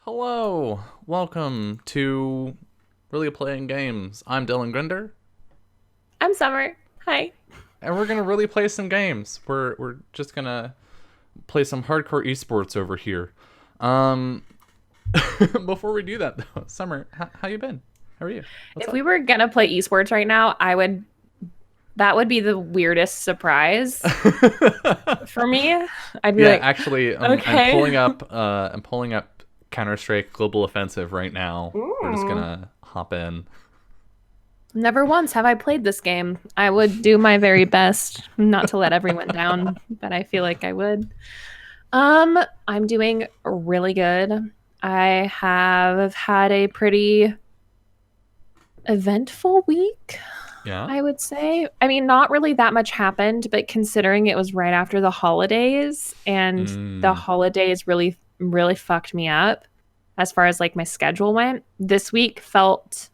Hello, welcome to Really Playing Games. I'm Dylan Grinder, I'm Summer. Hi. and we're gonna really play some games. We're just gonna play some hardcore esports over here. Um, before we do that though, Summer, how you been? How are you? What's If up? we were gonna play esports right now, that would be the weirdest surprise for me. I'd be Yeah, like, actually, I'm okay. pulling up Counter Strike Global Offensive right now. We're just Ooh. gonna hop in. Never once have I played this game. I would do my very best not to let everyone down, but I feel like I would. I'm doing really good. I have had a pretty eventful week, Yeah. I would say. I mean, not really that much happened, but considering it was right after the holidays and the Mm. holidays really fucked me up as far as like my schedule went. This week felt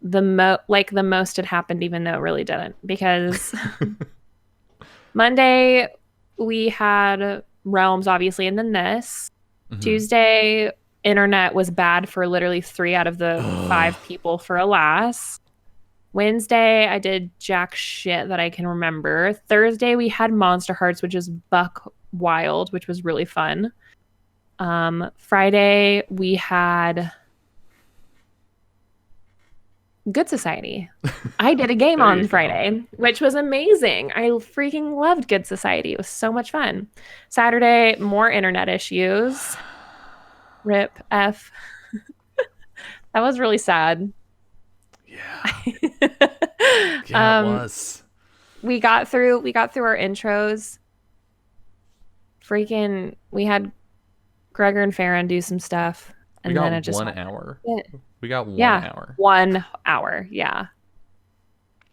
the most had happened even though it really didn't because Monday we had Realms obviously and then this. Hmm. Tuesday internet was bad for literally 3 out of the 5 people for Alas. Wednesday, I did jack shit that I can remember. Thursday, we had Monster Hearts, which is buck wild, which was really fun. Friday, we had Good Society. I did a game There you on go. Friday, which was amazing. I freaking loved Good Society. It was so much fun. Saturday, more internet issues. Rip F. That was really sad. Yeah. Yeah, it um, was. we got through our intros. Freaking, we had Gregor and Farron do some stuff, We and got then it just one went. hour. Yeah, We got one yeah, hour. 1 hour. Yeah,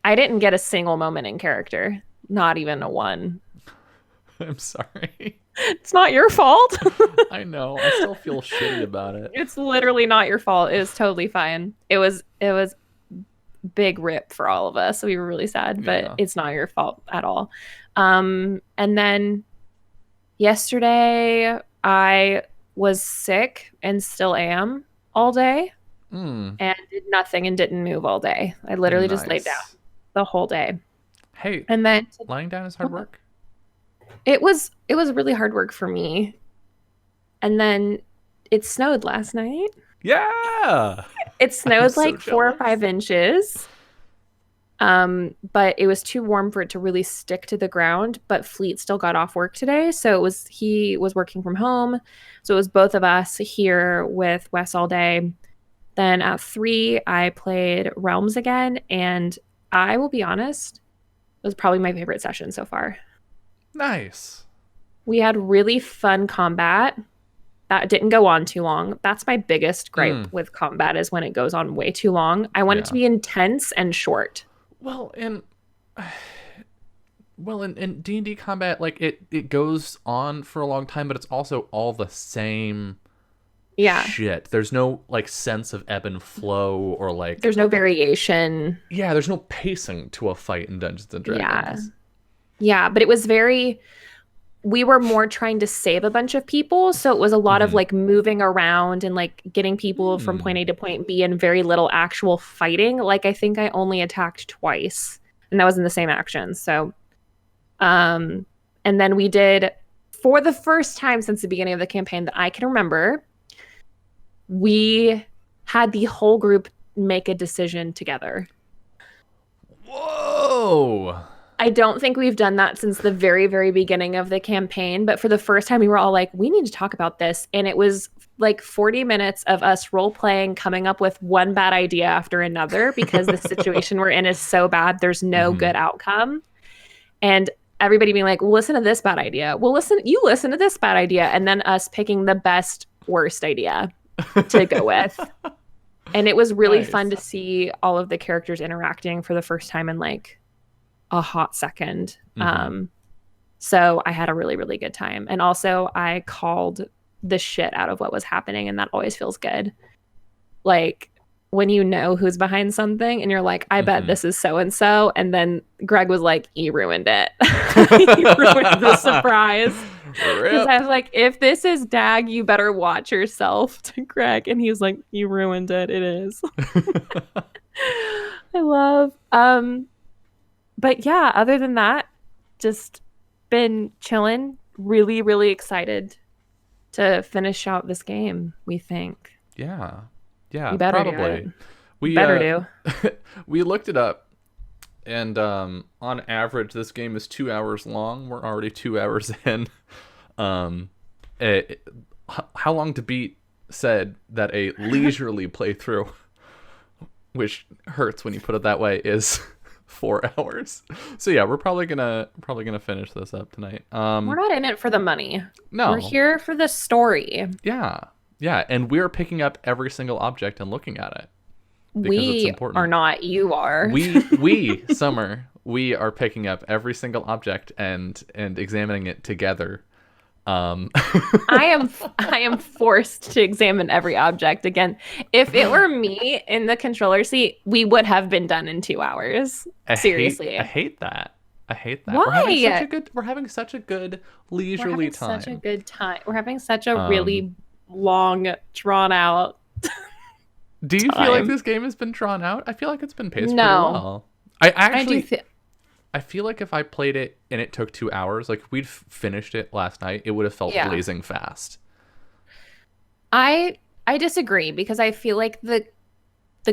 I didn't get a single moment in character, not even a one. I'm sorry. It's not your fault. I know. I still feel shitty about it. It's literally not your fault. It was totally fine. It was big rip for all of us. So we were really sad, but Yeah. it's not your fault at all. And then yesterday I was sick and still am all day Mm, and did nothing and didn't move all day. I literally just laid down nice. the whole day. Hey, And then lying down is hard work. it was really hard work for me. And then it snowed last night. Yeah. It I'm snowed so like 4 or 5 jealous. inches. But it was too warm for it to really stick to the ground. But Fleet still got off work today, so he was working from home. So it was both of us here with Wes all day. Then at 3, I played Realms again, and I will be honest, it was probably my favorite session so far. Nice. We had really fun combat that didn't go on too long. That's my biggest gripe Mm, with combat is when it goes on way too long. I want it to yeah. be intense and short. Well, in in D&D combat, like it goes on for a long time, but it's also all the same Yeah, shit. There's no like sense of ebb and flow or like there's no variation. yeah, there's no pacing to a fight in Dungeons and Yeah. Dragons. Yeah, but it was very we were more trying to save a bunch of people, so it was a lot of Mm-hmm. like moving around and like getting people from point Hmm. A to point B and very little actual fighting. Like I think I only attacked twice and that was in the same action. So um and then we did for the first time since the beginning of the campaign that I can remember, we had the whole group make a decision together. Whoa! I don't think we've done that since the very, very beginning of the campaign. But for the first time, we were all like, we need to talk about this. And it was like 40 minutes of us role playing, coming up with one bad idea after another because the situation we're in is so bad. There's no Mm-hmm. good outcome. And everybody being like, well, listen to this bad idea. Well, you listen to this bad idea. And then us picking the best, worst idea to go with. And it was really fun Nice. to see all of the characters interacting for the first time in like a hot second. Mm-hmm. So I had a really, really good time. And also, I called the shit out of what was happening, and that always feels good. Like when you know who's behind something and you're like, I bet Mm-hmm. this is so and so. And then Greg was like, you ruined it. You ruined the surprise. Because Rip. I was like, if this is Dag, you better watch yourself to Greg. And he was like, you ruined it. It is. I love. But yeah, other than that, just been chilling. Really, really excited to finish out this game, we think. Yeah. Yeah, We better do it. probably. We Better do. we looked it up, and on average this game is 2 hours long. We're already 2 hours in. Um how long to beat said that a leisurely playthrough, which hurts when you put it that way, is 4 hours. So yeah, we're probably gonna finish this up tonight. We're not in it for the money. No. We're here for the story. Yeah. Yeah, and we're picking up every single object and looking at it. Because it's We important. are not. You are. We Summer, we are picking up every single object and examining it together. I am forced to examine every object again. If it were me in the controller seat, we would have been done in 2 hours. Seriously. I hate that. I hate that. Why? We're having such a good We're leisurely having time. such a good time. We're having such a really long, drawn out. Do you feel like time. this game has been drawn out? I feel like it's been paced No. pretty well. I actually I do I feel like if I played it and it took 2 hours, like if we'd finished it last night, it would have felt Yeah. blazing fast. I disagree because I feel like the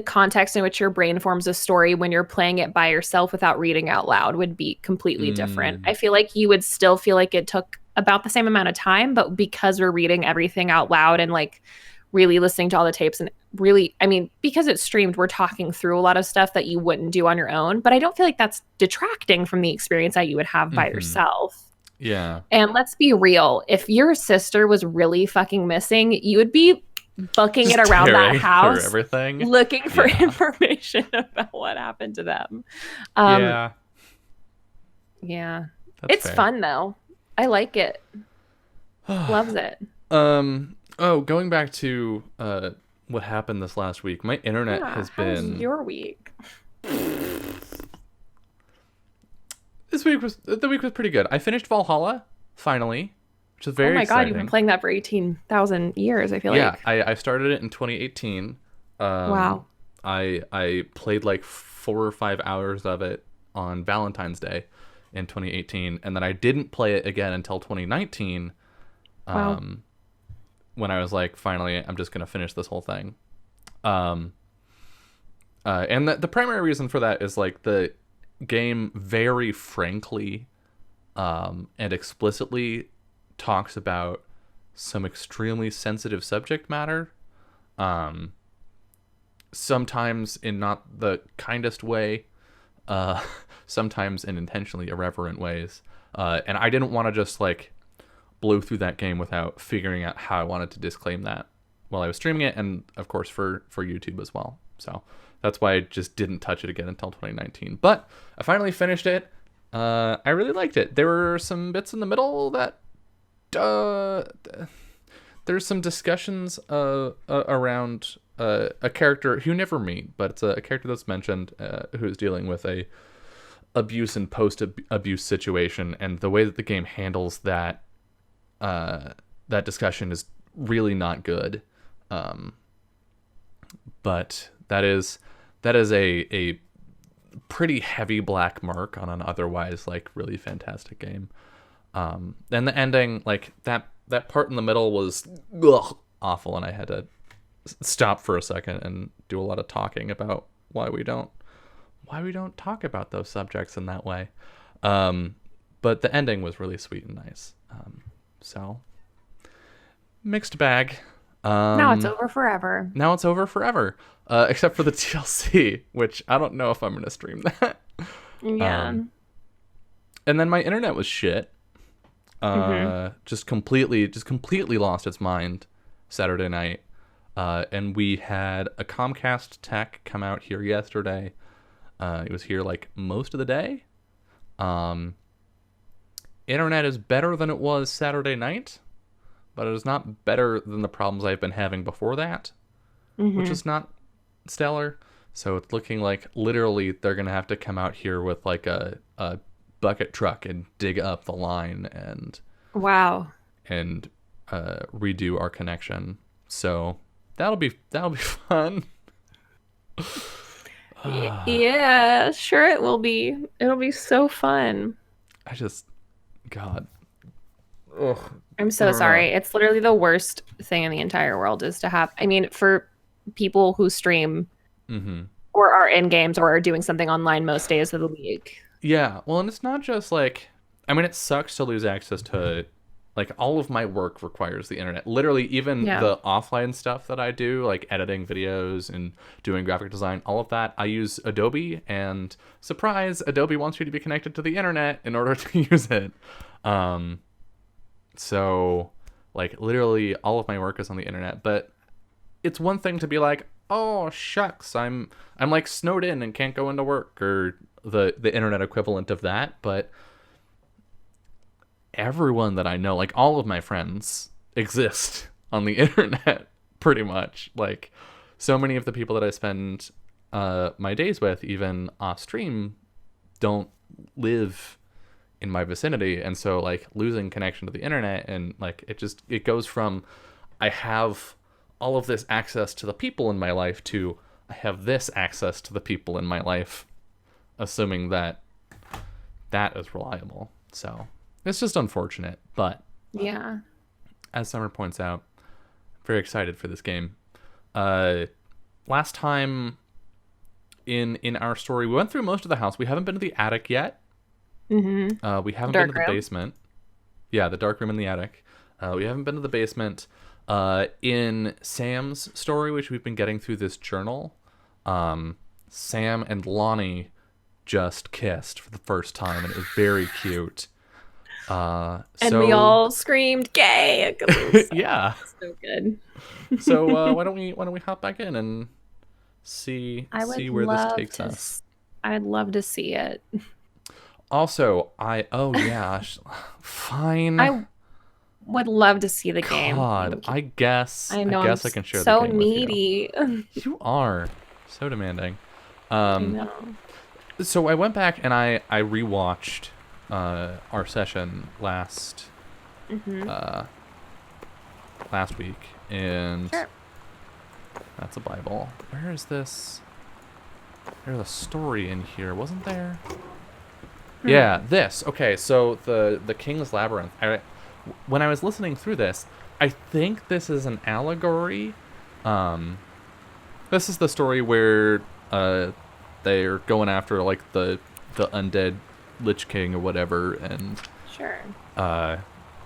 context in which your brain forms a story when you're playing it by yourself without reading out loud would be completely different. I feel like you would still feel like it took about the same amount of time, but because we're reading everything out loud and like really listening to all the tapes and really, I mean, because it's streamed, we're talking through a lot of stuff that you wouldn't do on your own, but I don't feel like that's detracting from the experience that you would have by yourself. Yeah. And let's be real, if your sister was really fucking missing, you would be booking it around that Tearing house, through everything. looking for Yeah. information about what happened to them. Yeah. Yeah. That's It's fair. fun though. I like it. Loves it. Going back to what happened this last week. My internet Yeah, has how was been your week? the week was pretty good. I finished Valhalla finally, which is very Oh my exciting. god, you've been playing that for 18,000 years, I feel Yeah, like. I started it in 2018. Wow. I played like 4 or 5 hours of it on Valentine's Day in 2018, and then I didn't play it again until 2019. Wow. When I was like, finally, I'm just gonna finish this whole thing. And the primary reason for that is like the game very frankly and explicitly talks about some extremely sensitive subject matter. Sometimes in not the kindest way, sometimes in intentionally irreverent ways. And I didn't want to just like blow through that game without figuring out how I wanted to disclaim that while I was streaming it, and of course for YouTube as well. So that's why I just didn't touch it again until 2019. But I finally finished it. I really liked it. There were some bits in the middle that there's some discussions around a character who you never meet, but it's a character that's mentioned who's dealing with a abuse and post-abuse situation, and the way that the game handles that discussion is really not good. But that is a pretty heavy black mark on an otherwise like really fantastic game. And the ending, like that part in the middle was awful, and I had to stop for a second and do a lot of talking about why we don't talk about those subjects in that way. But the ending was really sweet and nice. So mixed bag. Now it's over forever. Now it's over forever. Except for the TLC, which I don't know if I'm gonna stream that. Yeah. And then my internet was shit. Just completely lost its mind Saturday night. And we had a Comcast tech come out here yesterday. It was here like most of the day. Internet is better than it was Saturday night, but it is not better than the problems I've been having before that, which is not stellar. So it's looking like literally they're gonna have to come out here with like a bucket truck and dig up the line and Wow. and redo our connection. So that'll be fun. Yeah, sure it will be. It'll be so fun. I just, God. Ugh. I'm so sorry. It's literally the worst thing in the entire world is to have, I mean, for people who stream Mm-hmm. or are in games or are doing something online most days of the week. Yeah, well, and it's not just like, I mean, it sucks to lose access to, like, all of my work requires the internet. Literally, even Yeah. the offline stuff that I do, like editing videos and doing graphic design, all of that, I use Adobe, and surprise, Adobe wants you to be connected to the internet in order to use it. So, like, literally, all of my work is on the internet, but it's one thing to be like, oh shucks, I'm like snowed in and can't go into work, or the internet equivalent of that, but everyone that I know, like all of my friends, exist on the internet pretty much. Like so many of the people that I spend my days with, even off stream, don't live in my vicinity, and so like losing connection to the internet, and like it goes from I have all of this access to the people in my life to I have this access to the people in my life, assuming that that is reliable. So it's just unfortunate, but Yeah. as Summer points out, very excited for this game. Last time in our story, we went through most of the house. We haven't been to the attic yet. Mm-hmm. We haven't Dark been to the room? basement. Yeah, the dark room in the attic. We haven't been to the basement. In Sam's story, which we've been getting through this journal, Sam and Lonnie just kissed for the first time, and it was very cute. And So we all screamed gay. 'Cause it was yeah. so good. So why don't we hop back in and see I would where this love takes to us. I'd love to see it. Also, fine. I would love to see the game. God, Thank you. I guess I know. I I'm can share so the game with you. needy. You are so demanding. I know. So I went back and I rewatched our session last week, and Sure. that's a Bible. Where is this? There's a story in here, wasn't there? Yeah, this. Okay, so the King's Labyrinth. When I was listening through this, I think this is an allegory. This is the story where they're going after like the undead Lich King or whatever, and Sure.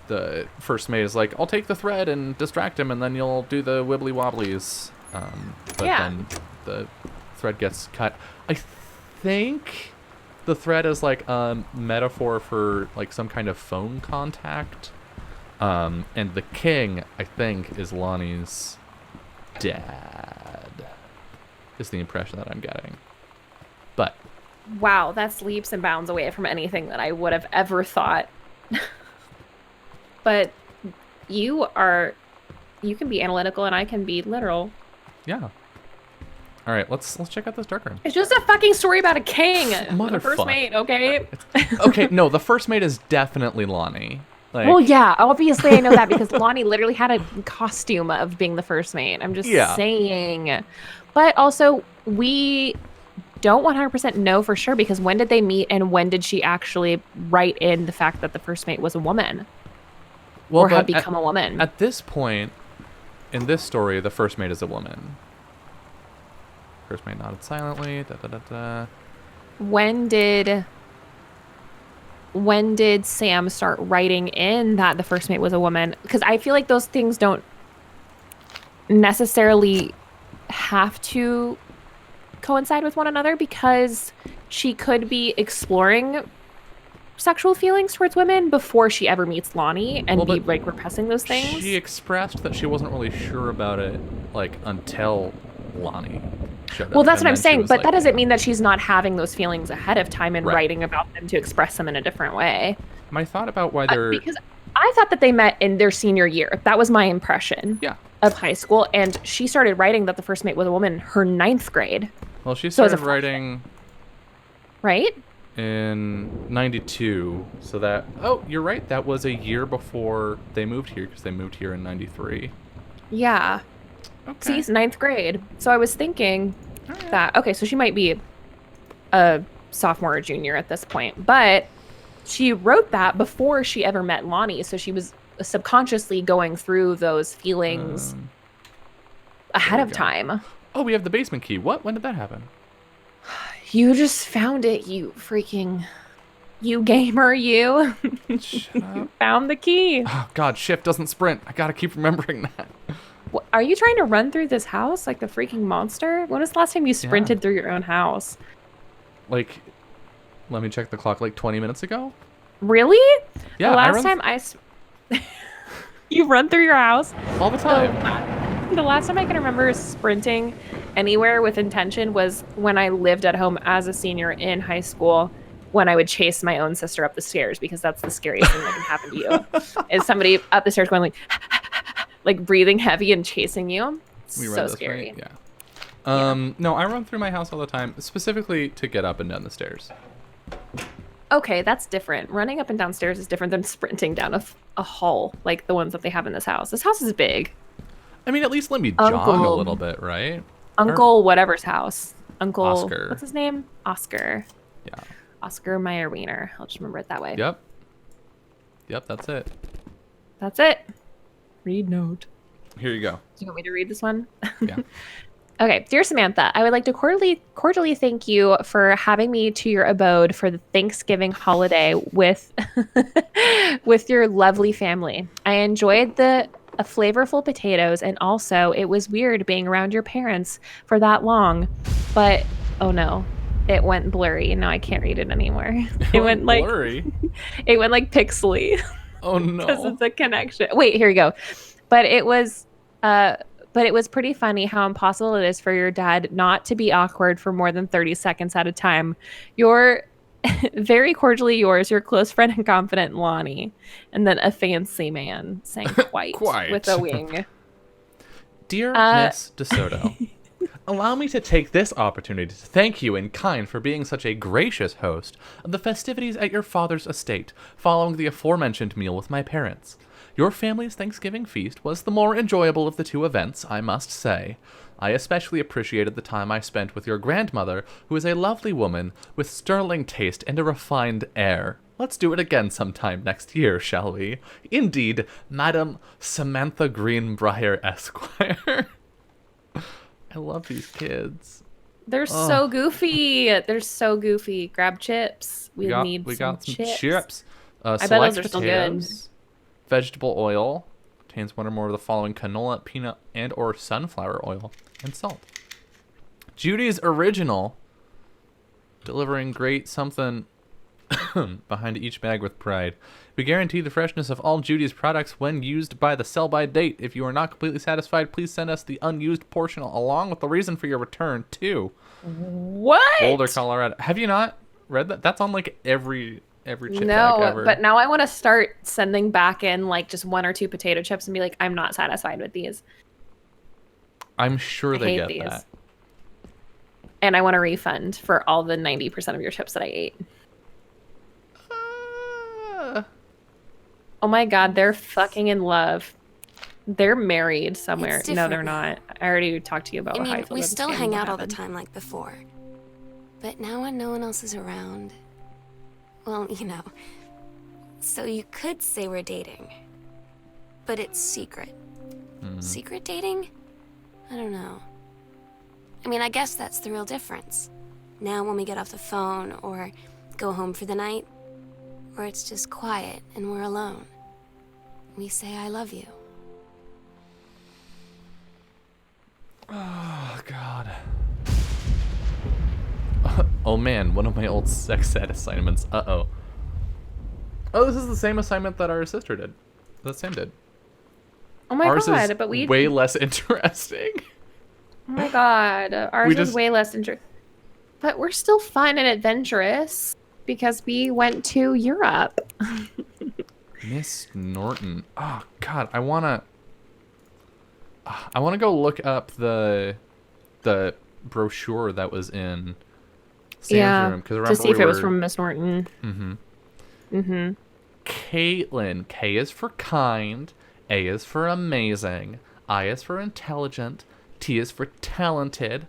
the first mate is like, I'll take the thread and distract him, and then you'll do the wibbly wobblies. But Yeah. then the thread gets cut. I think the thread is like a metaphor for like some kind of phone contact. And the king, I think, is Lonnie's dad, is the impression that I'm getting. But Wow, that's leaps and bounds away from anything that I would have ever thought. But you can be analytical and I can be literal. yeah. All right, let's check out this dark room. It's just a fucking story about a king. The first Motherfuck. mate, okay? Okay, no, the first mate is definitely Lonnie. Like, Well, yeah, obviously I know that because Lonnie literally had a costume of being the first mate. I'm just Yeah. saying. But also, we don't 100% know for sure because when did they meet and when did she actually write in the fact that the first mate was a woman well, or had but become a woman? at this point in this story, the first mate is a woman. First mate nodded silently. Da, da, da, da. When did Sam start writing in that the first mate was a woman? Because I feel like those things don't necessarily have to coincide with one another because she could be exploring sexual feelings towards women before she ever meets Lonnie and Well, be but like repressing those things. She expressed that she wasn't really sure about it, like, until Lonnie showed up. Well, that's and what I'm then she saying, was but like, that doesn't mean that she's not having those feelings ahead of time and Right. writing about them to express them in a different way. My thought about why they're... Because I thought that they met in their senior year. That was my impression yeah. of high school. And she started writing that the first mate was a woman in her 9th grade, Well, she So as a started writing right? in 92. So that, oh, you're right. That was a year before they moved here because they moved here in 93. Yeah. Okay. See, it's ninth grade. So I was thinking Alright. that, okay, so she might be a sophomore or junior at this point, but she wrote that before she ever met Lonnie. So she was subconsciously going through those feelings ahead there of we go. time. Oh, we have the basement key. What? When did that happen? You just found it, you freaking, you gamer, you. Shut up. Found the key. Oh, God, shift doesn't sprint. I gotta keep remembering that. Are you trying to run through this house like the freaking monster? When was the last time you sprinted through your own house? Like, let me check the clock, like 20 minutes ago? Really? Yeah, The last time you run through your house? all the time. The last time I can remember sprinting anywhere with intention was when I lived at home as a senior in high school, when I would chase my own sister up the stairs, because that's the scariest thing that can happen to you. Is somebody up the stairs going like breathing heavy and chasing you. It's We read so this, scary. right? Yeah. No, I run through my house all the time, specifically to get up and down the stairs. Okay, that's different. Running up and down stairs is different than sprinting down a hall like the ones that they have in this house. This house is big. I mean, at least let me jog a Uncle- little bit, right? Uncle whatever's house. Uncle Oscar. What's his name? Oscar. Yeah. Oscar Meyer Wiener. I'll just remember it that way. Yep. Yep, that's it. That's it. Read note. Here you go. Do you want me to read this one? Yeah. Okay. Dear Samantha, I would like to cordially thank you for having me to your abode for the Thanksgiving holiday with with your lovely family. I enjoyed the flavorful potatoes, and also it was weird being around your parents for that long. But oh no, it went blurry. Now I can't read it anymore. It went like blurry. it went like pixely. Oh Because no. it's a connection. Wait, here we go. But it was pretty funny how impossible it is for your dad not to be awkward for more than 30 seconds at a time. You're very cordially yours, your close friend and confident Lonnie. And then a fancy man saying quite, Quite. with a wing. Dear Miss DeSoto, allow me to take this opportunity to thank you in kind for being such a gracious host of the festivities at your father's estate following the aforementioned meal with my parents. Your family's Thanksgiving feast was the more enjoyable of the two events, I must say. I especially appreciated the time I spent with your grandmother, who is a lovely woman with sterling taste and a refined air. Let's do it again sometime next year, shall we? Indeed, Madam Samantha Greenbrier Esquire. I love these kids. They're so goofy. They're so goofy. Grab chips. We need some chips. I bet those are still good. Vegetable oil contains one or more of the following: canola, peanut, and or sunflower oil, and salt. Judy's Original, delivering great something behind each bag with pride. We guarantee the freshness of all Judy's products when used by the sell-by date. If you are not completely satisfied, please send us the unused portion along with the reason for your return to What? Boulder, Colorado. Have you not read that? That's on like every chip bag No, ever. but now I want to start sending back in like just one or two potato chips and be like, I'm not satisfied with these. I'm sure they hate get these. that. And I want a refund for all the 90% of your chips that I ate. Oh my god, they're fucking in love. They're married somewhere. It's No, they're different not. I already talked to you about I how I mean, feel we about still this hang family, out all what the happened. time like before. But now when no one else is around, well, you know. So you could say we're dating. But it's secret. Secret dating? I don't know. I mean, I guess that's the real difference. Now when we get off the phone or go home for the night, or it's just quiet and we're alone, we say I love you. Oh, God. Oh, man. One of my old sex ed assignments. Uh-oh. Oh, this is the same assignment that our sister did. That Sam did. Oh my Ours god, is but we way less interesting. Oh my god, ours We was just- way less but we're still fun and adventurous because we went to Europe. Miss Norton. Oh, God. I want to go look up the brochure that was in Sam's room. Because remember to see if it was were- from Miss Norton. Caitlin. K is for kind. A is for amazing. I is for intelligent. T is for talented.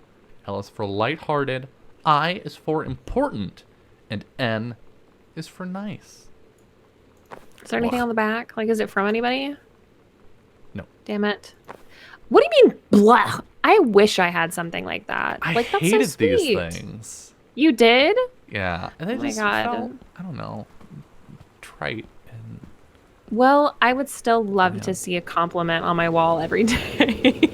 L is for lighthearted. I is for important. And N is for nice. Is there anything Ugh. on the back? Like, is it from anybody? No. Damn it. What do you mean, blah? I wish I had something like that. I Like, that's hated so these sweet. things. You did? Yeah. And they Oh my just God. felt, I don't know, trite. And Well, I would still love Yeah. to see a compliment on my wall every day.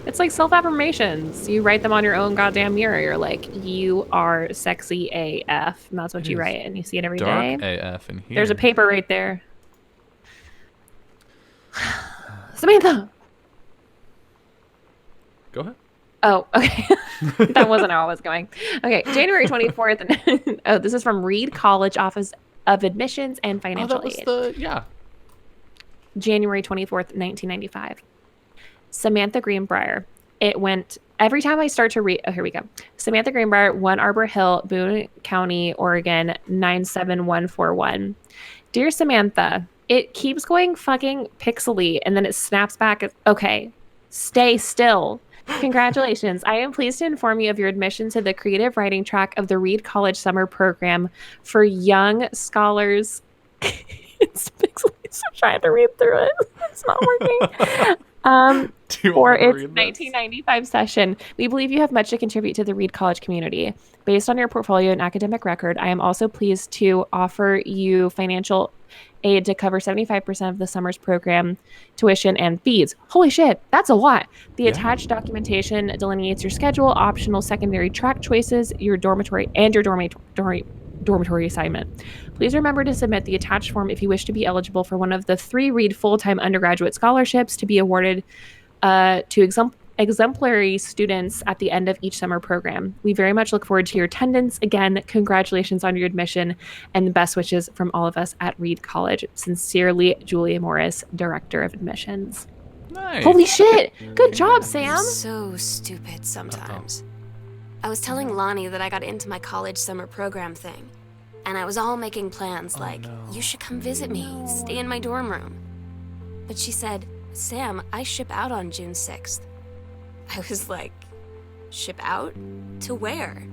It's like self-affirmations. You write them on your own goddamn mirror. You're like, you are sexy AF. And that's what It you is write, and you see it every dark day. AF in here. There's a paper right there. Samantha! Go ahead. Oh, okay. That wasn't how I was going. Okay, January 24th. Oh, this is from Reed College Office of Admissions and Oh, Financial that was Aid. yeah. January 24th, 1995. Samantha Greenbrier. It went every time I start to read. Oh, here we go. Samantha Greenbrier, 1 Arbor Hill, Boone County, Oregon, 97141. Dear Samantha, it keeps going fucking pixely and then it snaps back. Okay, stay still. Congratulations. I am pleased to inform you of your admission to the creative writing track of the Reed College Summer Program for Young Scholars. It's pixely, so I'm trying to read through it. It's not working. Do you For want me to its read this? 1995 session. We believe you have much to contribute to the Reed College community. Based on your portfolio and academic record, I am also pleased to offer you financial aid to cover 75% of the summer's program tuition and fees. Holy shit, that's a lot. The Yeah. attached documentation delineates your schedule, optional secondary track choices, your dormitory, and your dormitory assignment. Please remember to submit the attached form if you wish to be eligible for one of the 3 Reed full-time undergraduate scholarships to be awarded to exemplary students at the end of each summer program. We very much look forward to your attendance. Again, congratulations on your admission and the best wishes from all of us at Reed College. Sincerely, Julia Morris, Director of Admissions. Nice. Holy shit! Good job, Sam! So stupid sometimes. I was telling Lonnie that I got into my college summer program thing, and I was all making plans like, you should come visit me, stay in my dorm room. But she said, Sam, I ship out on June 6th. I was like, ship out? To where?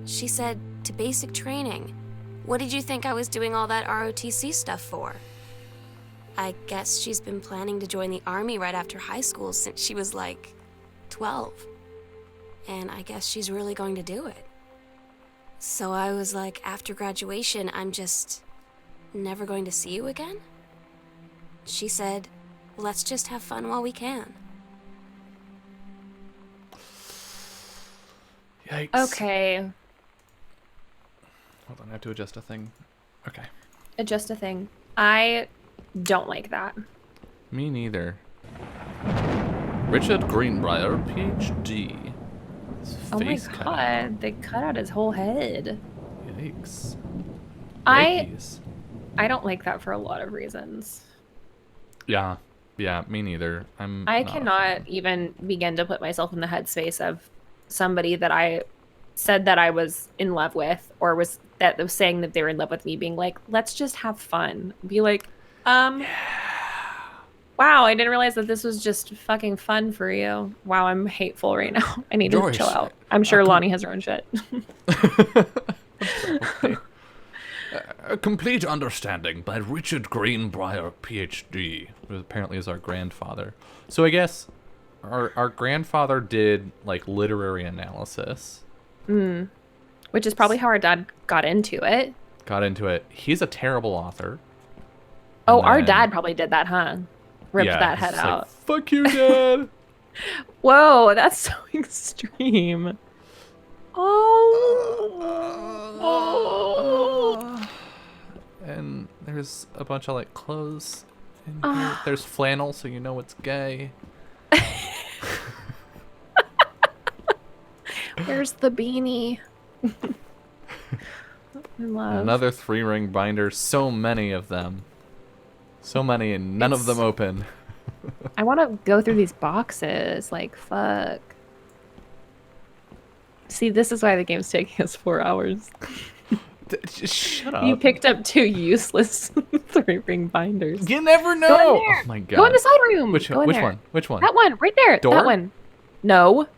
She said, to basic training. What did you think I was doing all that ROTC stuff for? I guess she's been planning to join the army right after high school since she was like 12. And I guess she's really going to do it. So I was like, after graduation, I'm just never going to see you again? She said, let's just have fun while we can. Yikes. Okay, Hold on, I have to adjust a thing. Okay. just a thing. I don't like that. Me neither. Richard Greenbrier, PhD. His Oh my face cut out. god, they cut out his whole head. Yikes. I Yikes. don't like that for a lot of reasons. Yeah. Yeah, me neither. I not a cannot fan. even begin to put myself in the headspace of somebody that I said that I was in love with, or was saying that they were in love with me, being like, let's just have fun. Be like, wow, I didn't realize that this was just fucking fun for you. Wow, I'm hateful right now. I need to Joyce, chill out. I'm sure Lonnie has her own shit. A Complete Understanding by Richard Greenbrier, PhD, who apparently is our grandfather. So I guess our grandfather did like literary analysis. Which is probably how our dad got into it. Got into it. He's a terrible author. Oh, And our then- dad probably did that, huh? Ripped yeah, that he's head just like, out. fuck you, Dad. Whoa, that's so extreme. Oh. And there's a bunch of like clothes in here. There's flannel, so you know it's gay. Where's the beanie? I love. Another 3-ring binder. So many of them. So many, and none of It's- them open. I want to go through these boxes. Like, fuck. See, this is why the game's taking us 4 hours. Just shut up. You picked up 2 useless 3-ring binders. You never know. Go in there. Oh my god. Go in the side room. Which Go in there. one? Which one? That one, right there. Door? That one. No. The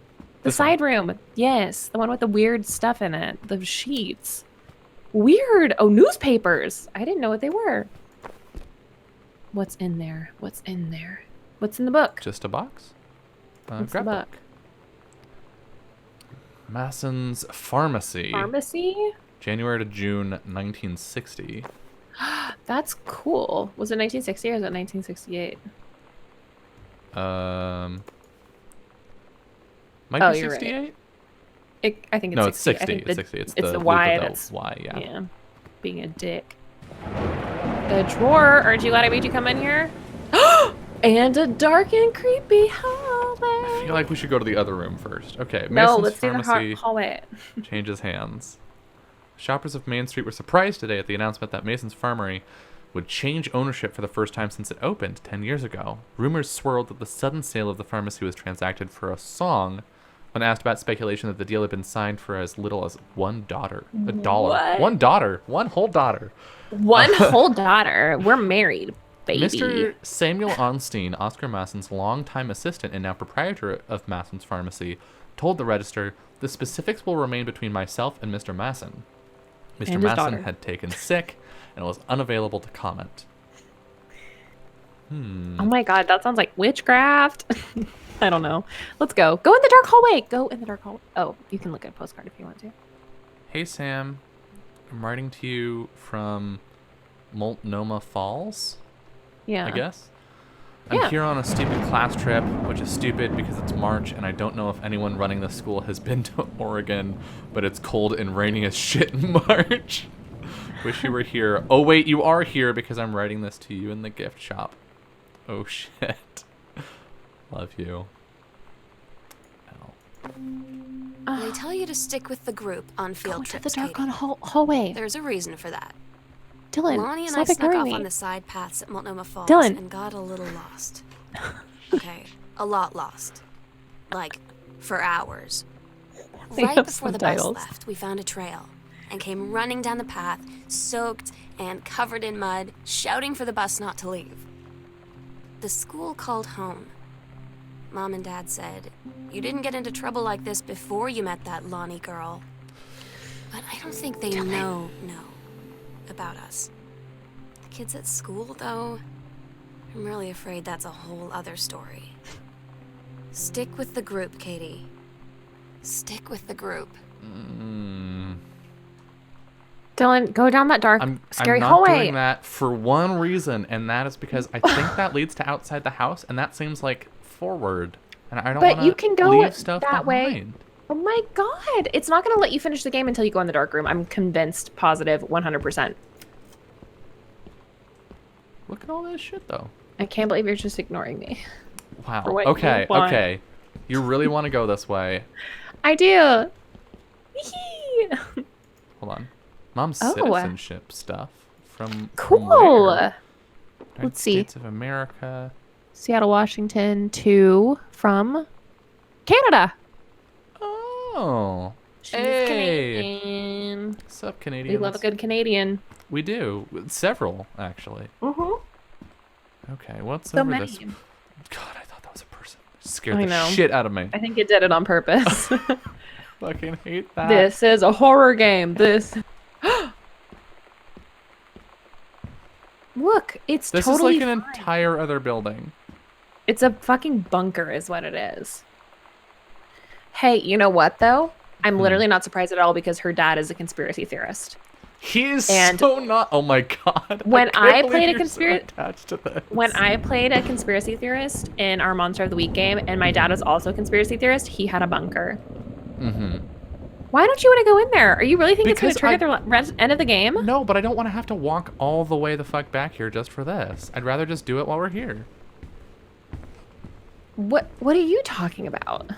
This one. side room. Yes, the one with the weird stuff in it. The sheets. Weird. Oh, newspapers. I didn't know what they were. What's in there? What's in there? What's in the book? Just a box? What's the Grab book? Masson's Pharmacy. Pharmacy? January to June 1960. That's cool. Was it 1960 or was it 1968? Might Oh, be you're right. 68? I think it's No, 60. it's 60. I think It's 60. It's the the Y loop of that's the Y, yeah. yeah, being a dick. A drawer. Aren't you glad I made you come in here? And a dark and creepy hallway. I feel like we should go to the other room first. Okay, No, Mason's let's do the Pharmacy hallway. changes hands. Shoppers of Main Street were surprised today at the announcement that Mason's Pharmacy would change ownership for the first time since it opened 10 years ago. Rumors swirled that the sudden sale of the pharmacy was transacted for a song. When asked about speculation that the deal had been signed for as little as $1. $1. What? One daughter. One whole daughter. One whole daughter. We're married, baby. Mr. Samuel Onstein, Oscar Masson's longtime assistant and now proprietor of Masson's Pharmacy, told the Register, "The specifics will remain between myself and Mr. Masson." Mr. And his Masson daughter. had taken sick and was unavailable to comment. Oh my god, that sounds like witchcraft. I don't know. Let's go. Go in the dark hallway. Go in the dark hallway. Oh, you can look at a postcard if you want to. Hey, Sam. I'm writing to you from Multnomah Falls, Yeah. I guess. I'm Yeah. here on a stupid class trip, which is stupid because it's March and I don't know if anyone running the school has been to Oregon, but it's cold and rainy as shit in March. Wish you were here. Oh wait, you are here because I'm writing this to you in the gift shop. Oh shit. Love you. Ow. They tell you to stick with the group on Go field into trips, the dark Katie. hallway. There's a reason for that. Dylan, Lonnie and I stop snuck ignoring off me. on the side paths at Multnomah Falls Dylan. and got a little lost. Okay, a lot lost. Like, for hours. We Right have before the bus subtitles. left, we found a trail and came running down the path, soaked and covered in mud, shouting for the bus not to leave. The school called home. Mom and Dad said, "You didn't get into trouble like this before you met that Lonnie girl." But I don't think they know about us. The kids at school, though, I'm really afraid that's a whole other story. Stick with the group, Katie. Stick with the group. Dylan, go down that dark, scary I'm not hallway. doing that for one reason, and that is because I think that leads to outside the house, and that seems like forward, and I don't But want you to can go leave stuff that way. behind. Oh my god. It's not going to let you finish the game until you go in the dark room. I'm convinced, positive, 100%. Look at all this shit, though. I can't believe you're just ignoring me. Wow. For what you Okay, want. okay. You really want to go this way? I do. Yee. Hold on. Mom's Oh. citizenship stuff from Cool. where? United Let's see. States of America. Seattle, Washington to from Canada. Oh. She's Hey. Canadian. What's up, We Canadians? love a good Canadian. We do. Several, actually. Mm-hmm. Okay, what's So over many. this? God, I thought that was a person. Scared I the know. shit out of me. I think it did it on purpose. Fucking hate that. This is a horror game. This. Look, it's This totally is like an fine. entire other building. It's a fucking bunker, is what it is. Hey, you know what though? I'm literally not surprised at all because her dad is a conspiracy theorist. He is And so not. Oh my god. when can't I believe played a you're so conspiracy- attached to this. When I played a conspiracy theorist in our Monster of the Week game, and my dad was also a conspiracy theorist, he had a bunker. Mm-hmm. Why don't you want to go in there? Are you really thinking Because it's going to trigger the end of the game? No, but I don't want to have to walk all the way the fuck back here just for this. I'd rather just do it while we're here. What are you talking about?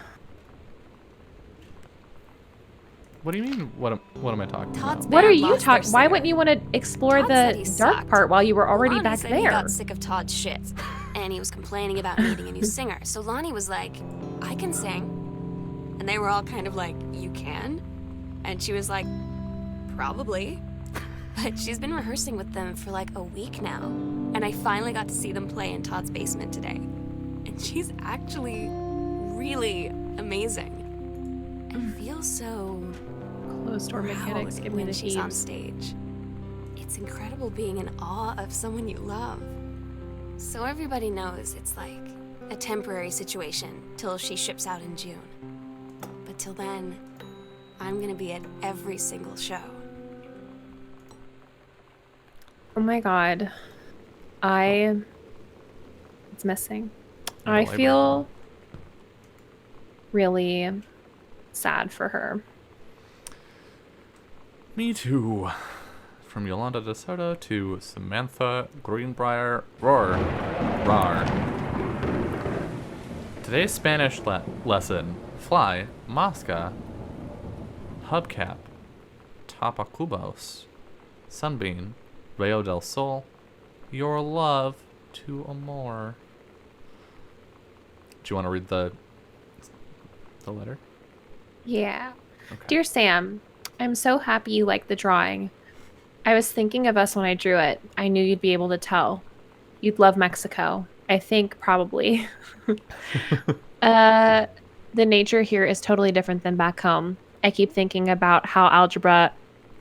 What do you mean? What am I talking Todd's about? What band are you lost their talking? Why singer. wouldn't you want to explore Todd said he the dark sucked. part while you were already Lonnie back said there? He got sick of Todd's shit, and he was complaining about needing a new singer. So Lonnie was like, "I can sing." And they were all kind of like, you can? And she was like, probably. But she's been rehearsing with them for like a week now. And I finally got to see them play in Todd's basement today. And she's actually really amazing. I feel so Closed door mechanics proud give me when the she's on heaves. stage. It's incredible being in awe of someone you love. So everybody knows it's like a temporary situation till she ships out in June. But till then, I'm gonna be at every single show. Oh my god. It's missing. Yeah, I labor. feel really sad for her. Me too. From Yolanda DeSoto to Samantha Greenbrier Roar. Today's Spanish lesson. Fly, Mosca, Hubcap, Tapacubos, Sunbeam, Rayo del Sol, Your Love to Amor. Do you want to read the letter? Yeah. Okay. Dear Sam, I'm so happy you liked the drawing. I was thinking of us when I drew it. I knew you'd be able to tell. You'd love Mexico. I think probably. The nature here is totally different than back home. I keep thinking about how algebra.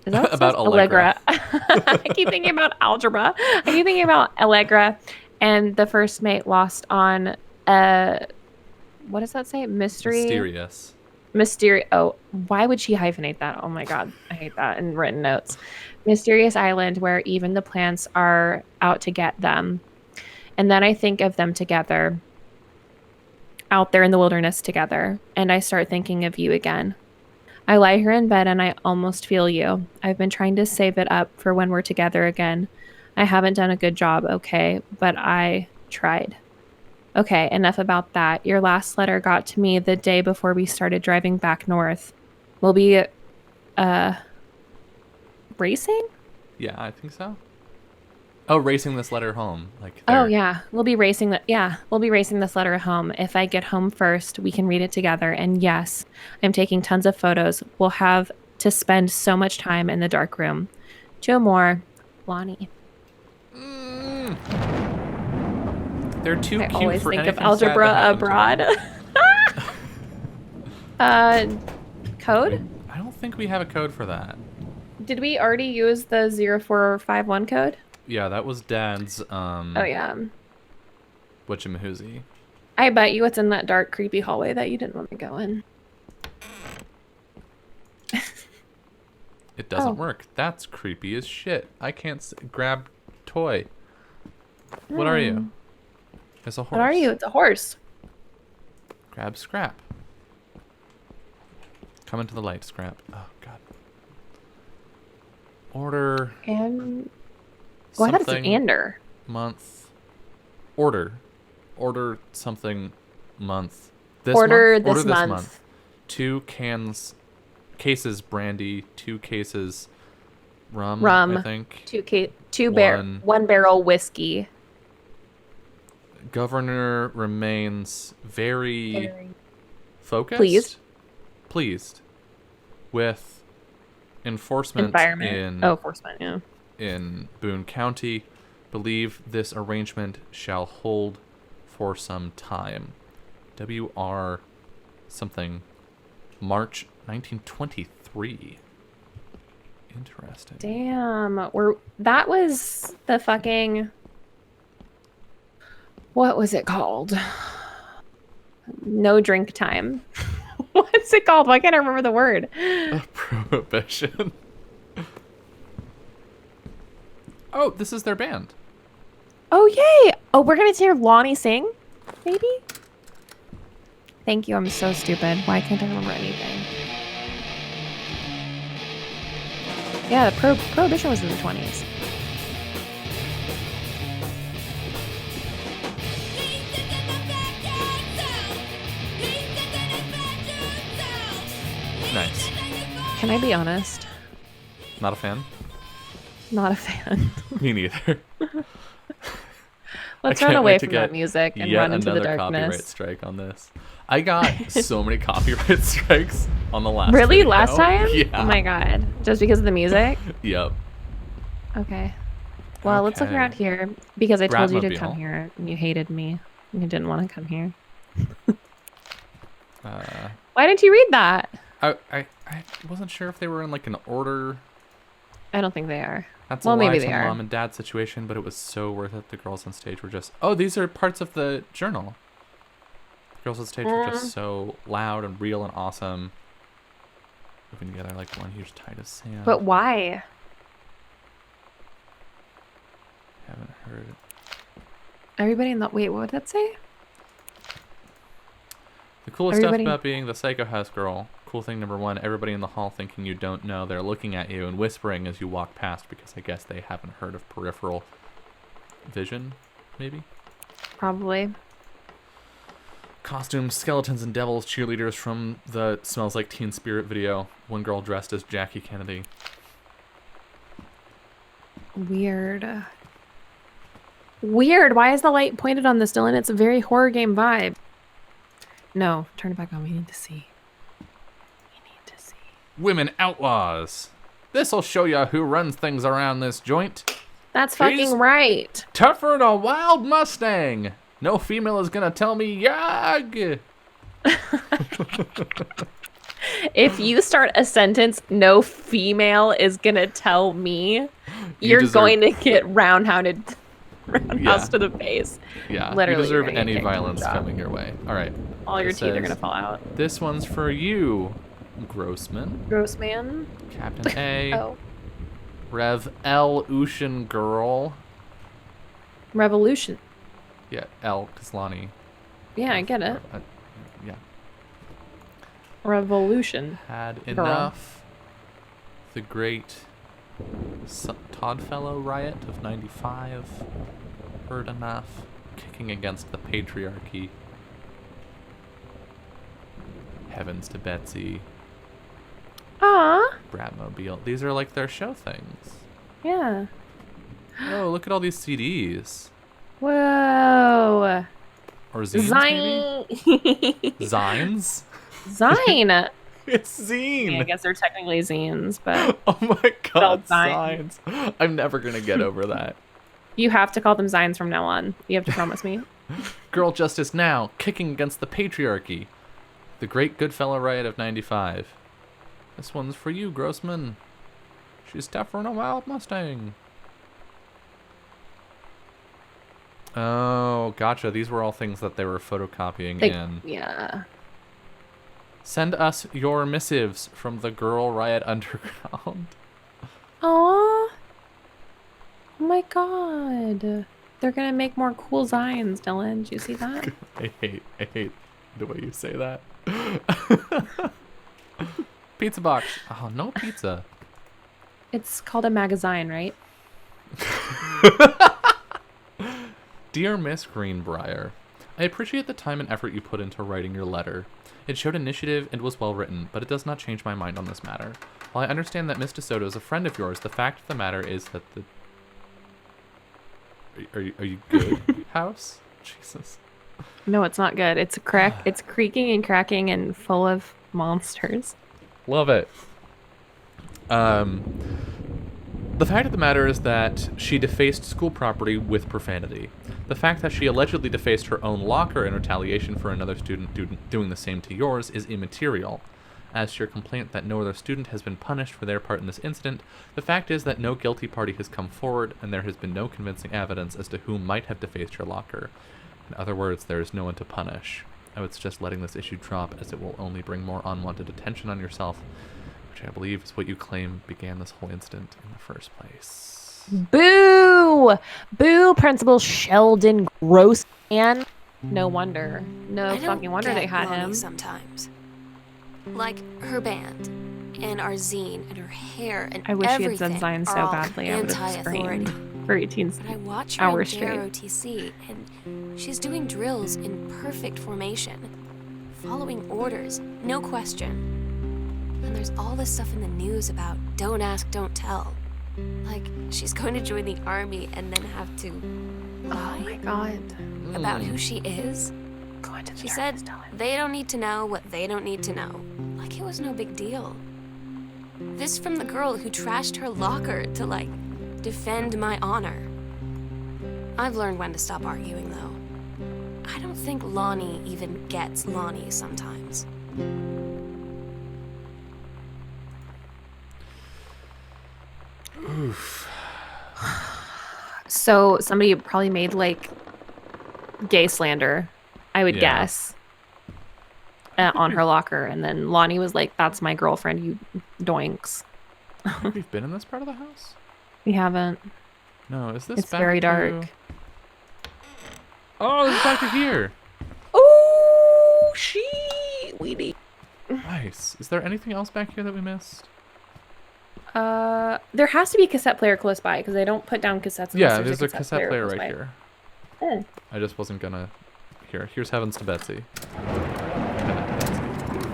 Is that what it About says? Allegra. I keep thinking about algebra. I keep thinking about Allegra and the first mate lost on what does that say? Mysterious. Mysterious. Oh, why would she hyphenate that? Oh my god, I hate that in written notes. Mysterious island where even the plants are out to get them. And then I think of them together, out there in the wilderness together, and I start thinking of you again. I lie here in bed and I almost feel you. I've been trying to save it up for when we're together again. I haven't done a good job, okay, but I tried. Okay, enough about that. Your last letter got to me the day before we started driving back north. We'll be, racing? Yeah, I think so. Oh, racing this letter home. Like Oh they're- yeah, we'll be racing this letter home. If I get home first, we can read it together. And yes, I'm taking tons of photos. We'll have to spend so much time in the dark room. Joe Moore, Lonnie. They're too I cute always for think of anything sad to algebra happen to abroad. them. Code? I don't think we have a code for that. Did we already use the 0451 code? Yeah, that was Dad's Oh yeah. whatchamahoozy. I bet you it's in that dark, creepy hallway that you didn't want to go in. It doesn't Oh. work. That's creepy as shit. I can't grab toy. What are you? It's a horse. What are you? It's a horse. Grab Scrap. Come into the light, Scrap. Oh god. Order And well, I thought it's an something Ander. month. Order something month. Order month? this month. 2 cases brandy, 2 cases rum, Rum. I think. One barrel whiskey. Governor remains very focused. Pleased with enforcement Environment. Enforcement, yeah. in Boone County. Believe this arrangement shall hold for some time. W.R. something. March 1923. Interesting. Damn. That was the fucking... What was it called? No drink time. What's it called? Why can't I remember the word? Prohibition. Oh, this is their band. Oh, yay! Oh, we're gonna hear Lonnie sing? Maybe? Thank you, I'm so stupid. Why can't I remember anything? Yeah, the Prohibition was in the 20s. Nice. Can I be honest? Not a fan? Not a fan. Me neither. Let's I run can't away wait to from that get music and yet run into the another copyright darkness. strike on this. I got so many copyright strikes on the last Really? video. Last time? Yeah. Oh my god. Just because of the music? Yep. Okay. Well, let's look Okay. around here because I told you to come Bratmobile. here and you hated me. You didn't want to come here. Why didn't you read that? I wasn't sure if they were in like an order. I don't think they are. That's Well, a lie maybe to they are. mom and dad situation, but it was so worth it. The girls on stage were just, oh, these are parts of the journal. The girls on stage were just so loud and real and awesome. Moving together like one huge tide of sand. But why? Haven't heard it. Everybody in the wait, what would that say? The coolest Everybody- stuff about being the Psycho House girl. Cool thing number one, everybody in the hall thinking you don't know. They're looking at you and whispering as you walk past because I guess they haven't heard of peripheral vision, maybe? Probably. Costumes, skeletons, and devils, cheerleaders from the Smells Like Teen Spirit video. One girl dressed as Jackie Kennedy. Weird. Weird. Why is the light pointed on this, Dylan? It's a very horror game vibe. No, turn it back on. We need to see. We need to see. Women outlaws. This'll show you who runs things around this joint. That's She's- fucking right. Tougher than a wild Mustang. No female is gonna tell me yag. If you start a sentence, no female is gonna tell me, you're deserve- going to get roundhouse Yeah. to the face. Yeah, Literally, you deserve you're gonna any get kicked from the violence job. coming your way. All right. All your It teeth are says, gonna fall out. This one's for you, Grossman. Gross man. Captain A. Oh. Rev L. Ocean Girl. Revolution. Yeah, L. Kaslani. Yeah, I get it. Yeah. Revolution. Had Girl. enough. The great Toddfellow riot of 95. Heard enough. Kicking against the patriarchy. Heavens to Betsy. Ah. Bratmobile. These are like their show things. Yeah. Oh, look at all these CDs. Whoa. Or zines, maybe? Zine. Zines? Zine. It's Yeah, I zine. guess they're technically zines, but Oh my god, Zine. zines. I'm never gonna get over that. you have to call them Zines from now on. You have to promise me. Girl justice now, kicking against the patriarchy. The great Goodfellow riot of 95. This one's for you, Grossman. She's tougher than a wild Mustang. Oh, gotcha. These were all things that they were photocopying in. Yeah. Send us your missives from the Girl Riot Underground. Aw. Oh my god. They're gonna make more cool Zines, Dylan. Did you see that? I hate the way you say that. Pizza box. Oh, no pizza. It's called a magazine, right? Dear Miss Greenbrier, I appreciate the time and effort you put into writing your letter. It showed initiative and was well written, but it does not change my mind on this matter. While I understand that Miss DeSoto is a friend of yours, the fact of the matter is that the... Are you good, house? Jesus. No, it's not good. It's it's creaking and cracking and full of monsters. Love it. The fact of the matter is that she defaced school property with profanity. The fact that she allegedly defaced her own locker in retaliation for another student doing the same to yours is immaterial. As to your complaint that no other student has been punished for their part in this incident, the fact is that no guilty party has come forward and there has been no convincing evidence as to who might have defaced your locker. In other words, there is no one to punish. I would suggest letting this issue drop as it will only bring more unwanted attention on yourself, which I believe is what you claim began this whole incident in the first place. Boo! Boo, Principal Sheldon Grossman. No wonder. No I don't fucking wonder get they had Lonnie him. sometimes. Like her band, and our zine, and her hair, and I wish she had said everything Zine so are all badly. I would have anti-authority. screamed for 18 But I watch her hours in straight. JROTC, and she's doing drills in perfect formation, following orders, no question. And there's all this stuff in the news about don't ask, don't tell. Like, she's going to join the army and then have to Oh lie my god. about who she is. Going to the She said darkness, Dylan. they don't need to know what they don't need to know. Like it was no big deal. This from the girl who trashed her locker to, like, defend my honor. I've learned when to stop arguing, though. I don't think Lonnie even gets Lonnie sometimes. Oof. So somebody probably made like gay slander, I would Yeah. guess, on her locker, and then Lonnie was like, "That's my girlfriend, you doinks." We've been in this part of the house? We haven't. No, is this It's back very to- dark. Oh, it's back to here. Oh, she weedy. Nice. Is there anything else back here that we missed? There has to be a cassette player close by because I don't put down cassettes. Yeah, unless there's a cassette player close right by. here. Oh. I just wasn't gonna. Here, here's Heavens to Betsy. You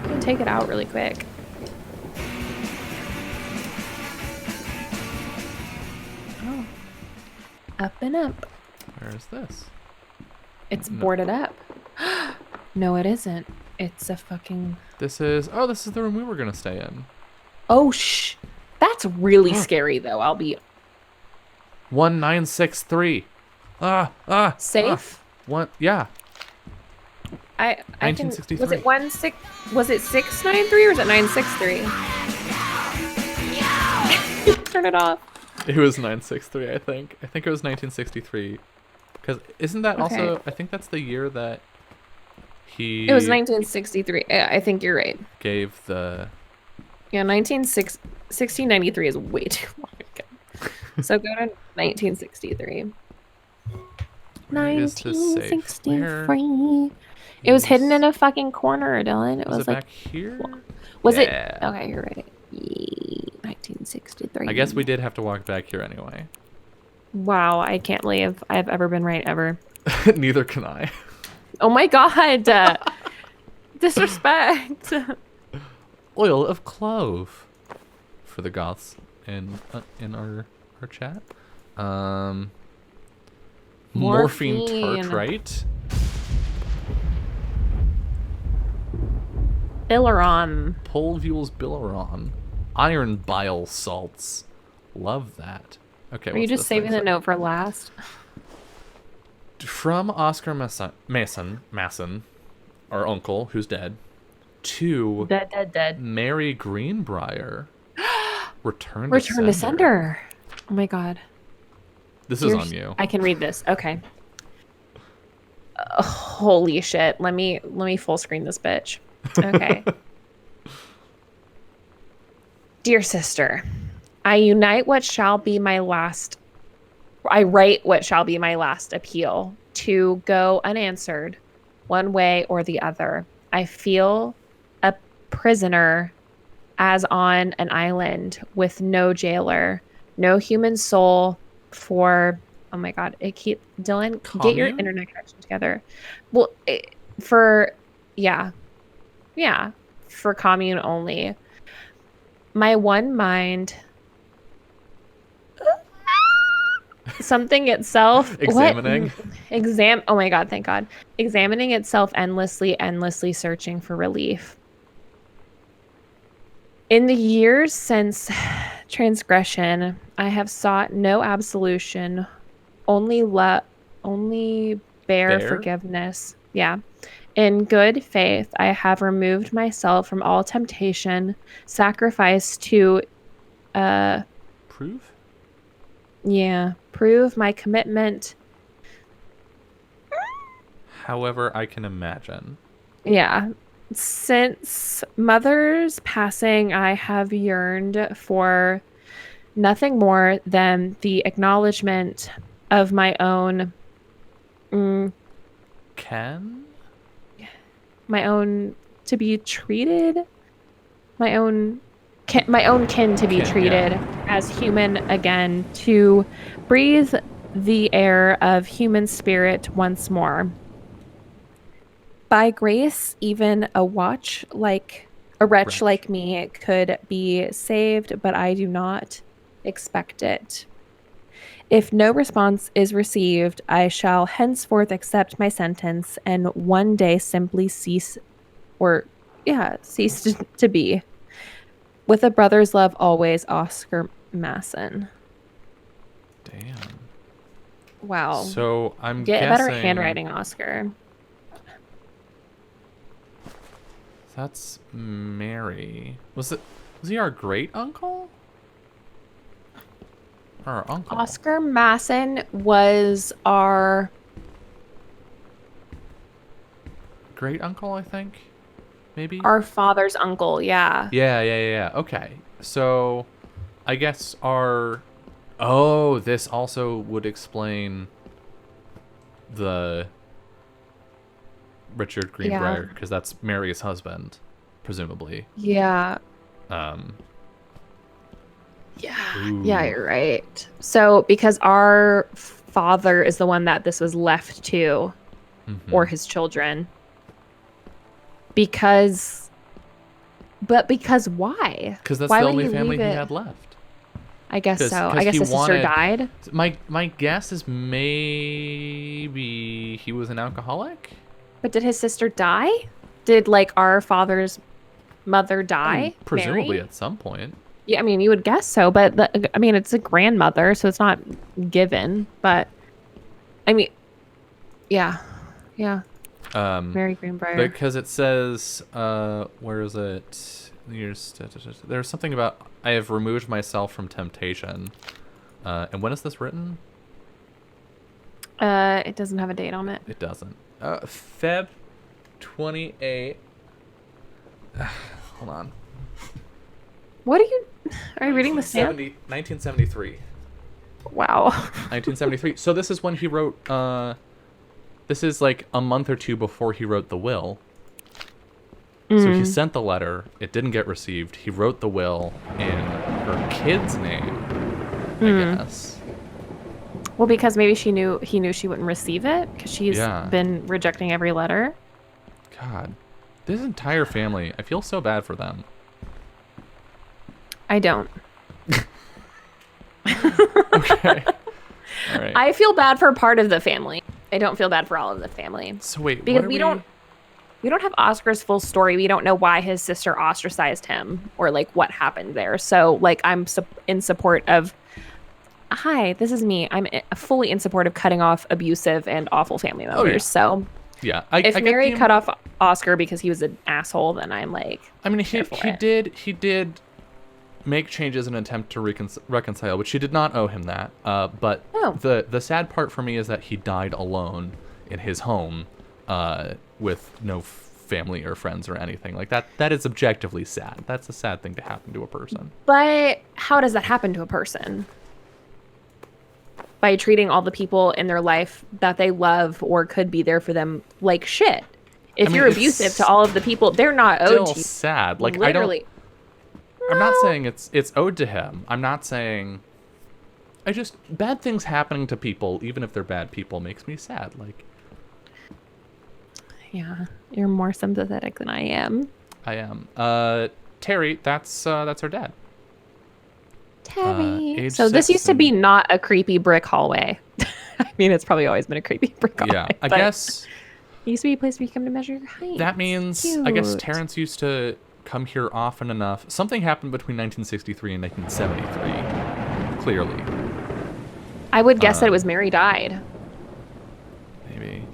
can take it out really quick. Oh, Up and up. where is this? It's No. boarded up. No, it isn't. It's a fucking. This is. Oh, this is the room we were gonna stay in. Oh, shh. That's really scary, though. I'll be 1963. safe. One. Yeah. I can. 1963. Was it 16? Was it 693 or was it 963? Turn it off. It was 963. I think. I think it was 1963. Because isn't that also? Okay. I think that's the year that he. It was 1963. I think you're right. Gave the. Yeah, 1693 is way too long ago. So go to 1963. Where is this safe? Where 1963. It was hidden in a fucking corner, Dylan. It Was was it like, back here? was it? Yeah. Okay, you're right. 1963. I guess we did have to walk back here anyway. Wow, I can't believe I've ever been right ever. Neither can I. Oh my god. Disrespect. Oil of clove for the goths in our chat. Morphine Morphine. tartrite. Bileron. Polvules bileron. Iron bile salts. Love that. Okay. Are you what's just this saving thing the say? note for last? From Oscar Masson, our uncle who's dead, to Dead. Mary Greenbrier. Return Return to Sender. sender. Oh my god. This is on you. I can read this. Okay. Holy shit. Let me full screen this bitch. Okay. Dear sister, I write what shall be my last appeal to go unanswered one way or the other. I feel a prisoner as on an island with no jailer, no human soul for, oh my god, Dylan, get your Commune? internet connection together. Well, for commune only. My one mind, something itself. Examining. Oh my god, thank God. Examining itself endlessly searching for relief. In the years since transgression, I have sought no absolution, only bear Bear? forgiveness. Yeah. In good faith, I have removed myself from all temptation, sacrifice to Prove? prove my commitment. However, I can imagine. Yeah. Since mother's passing, I have yearned for nothing more than the acknowledgement of my own Ken? to be treated, my own kin to be Kin, treated as human again, to breathe the air of human spirit once more. By grace, even a wretch Wretch. like me could be saved, but I do not Expect it. If no response is received, I shall henceforth accept my sentence and one day simply cease to be. With a brother's love always, Oscar Masson. Damn. Wow. So I'm Get guessing better handwriting, Oscar. That's Mary. Was he our great uncle? Or our uncle? Oscar Masson was our Great uncle, I think. Maybe. father's uncle. Yeah. Yeah. Okay. So, I guess this also would explain the Richard Greenbrier, because that's Mary's husband, presumably. Yeah. Um. Yeah. Ooh. Yeah, you're right. So, because our father is the one that this was left to, or his children. Because why? Because that's Why the would only he family leave he it? had left. I guess so. 'Cause I guess he his sister died. My guess is maybe he was an alcoholic. But did his sister die? Did like our father's mother die? Presumably Mary? at some point. Yeah, I mean, you would guess so, but it's a grandmother, so it's not given. But I mean, yeah. Mary Greenbrier. Because it says, where is it? There's something about I have removed myself from temptation. And when is this written? It doesn't have a date on it. It doesn't. Feb 28. Hold on. What are you reading the stamp? 1973. Wow. 1973. So this is when he wrote, this is like a month or two before he wrote the will. So he sent the letter. It didn't get received. He wrote the will in her kid's name, I guess. Well, because maybe he knew she wouldn't receive it because she's been rejecting every letter. God, this entire family, I feel so bad for them. I don't. Okay. All right. I feel bad for part of the family. I don't feel bad for all of the family. So wait, because we don't have Oscar's full story. We don't know why his sister ostracized him or like what happened there. So like I'm in support of. Hi, this is me. I'm fully in support of cutting off abusive and awful family members. yeah. So yeah, if Mary cut off Oscar because he was an asshole, then I'm like. I mean, he did make changes in an attempt to reconcile, which she did not owe him that. But the sad part for me is that he died alone in his home, with no family or friends or anything like that. That is objectively sad. That's a sad thing to happen to a person. But how does that happen to a person? By treating all the people in their life that they love or could be there for them like shit. If you're abusive to all of the people, they're not owed to you. Still sad. Like literally. I'm not saying it's owed to him. I'm not saying. Bad things happening to people, even if they're bad people, makes me sad. Like. Yeah, you're more sympathetic than I am. I am. Terry, that's our dad. Terry. So this used to be not a creepy brick hallway. I mean, it's probably always been a creepy brick hallway. Yeah, I guess. It used to be a place where you come to measure your height. That means, I guess Terrence used to come here often enough. Something happened between 1963 and 1973, clearly. I would guess that it was Mary died. Maybe.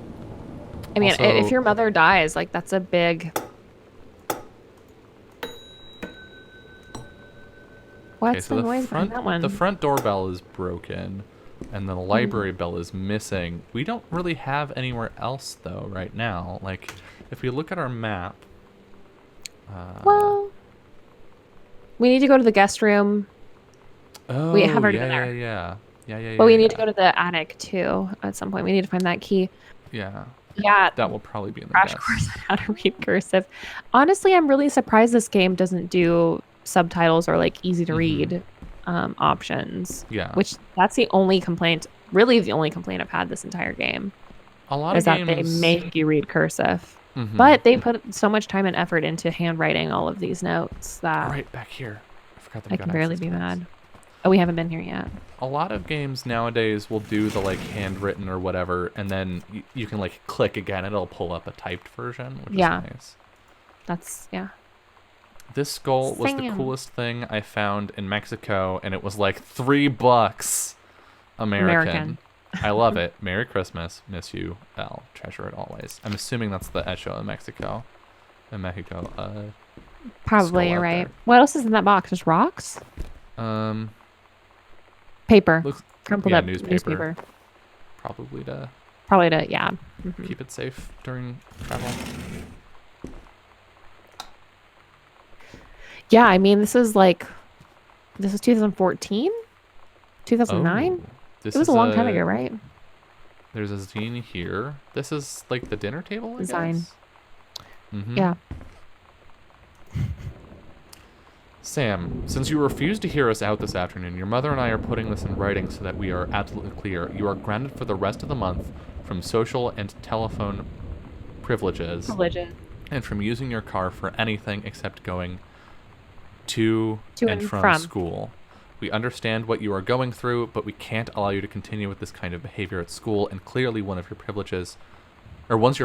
I mean, Also, if your mother dies, like, that's a big... What's the noise behind that one? The front doorbell is broken, and the library bell is missing. We don't really have anywhere else, though, right now. Like, if we look at our map... well... We need to go to the guest room. Oh, we have already been there. Yeah. But we need to go to the attic, too, at some point. We need to find that key. Yeah. Yeah. That will probably be in the crash guest. course on how to read cursive. Honestly, I'm really surprised this game doesn't do subtitles or like easy to read options. Yeah. Which that's the only complaint, really the only complaint I've had this entire game. A lot is of that games... they make you read cursive. But they put so much time and effort into handwriting all of these notes that right back here. I forgot that I can barely be mad. Oh, we haven't been here yet. A lot of games nowadays will do the like handwritten or whatever, and then you can like click again, it'll pull up a typed version, which is nice. That's This skull was the coolest thing I found in Mexico, and it was like $3 American. I love it. Merry Christmas. Miss you, Al. Treasure it always. I'm assuming that's the Echo in Mexico. Probably, skull out right. there. What else is in that box? Just rocks? Paper. Crumpled up newspaper. Probably to Yeah. keep it safe during travel. Yeah, I mean, this is 2014? 2009? Oh, It was a long time ago, right? There's a zine here. This is like the dinner table, I Design. guess? Mm-hmm. Yeah. Sam, since you refused to hear us out this afternoon, your mother and I are putting this in writing so that we are absolutely clear. You are grounded for the rest of the month from social and telephone privileges. And from using your car for anything except going to and from school. We understand what you are going through, but we can't allow you to continue with this kind of behavior at school, and clearly once your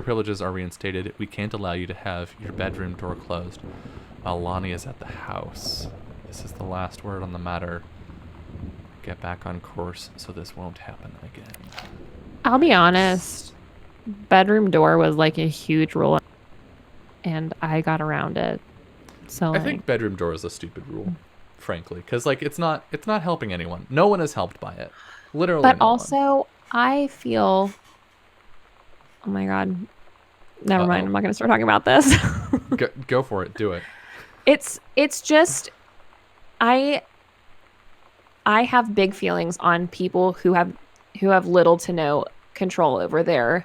privileges are reinstated, we can't allow you to have your bedroom door closed while Lonnie is at the house. This is the last word on the matter. Get back on course so this won't happen again. I'll be honest. Bedroom door was like a huge rule, and I got around it. So I think bedroom door is a stupid rule, frankly, because like it's not helping anyone. No one is helped by it, literally. But no also, one. I feel. Oh my god! Never mind. Uh-oh. I'm not going to start talking about this. Go for it. Do it. It's just, I have big feelings on people who have little to no control over their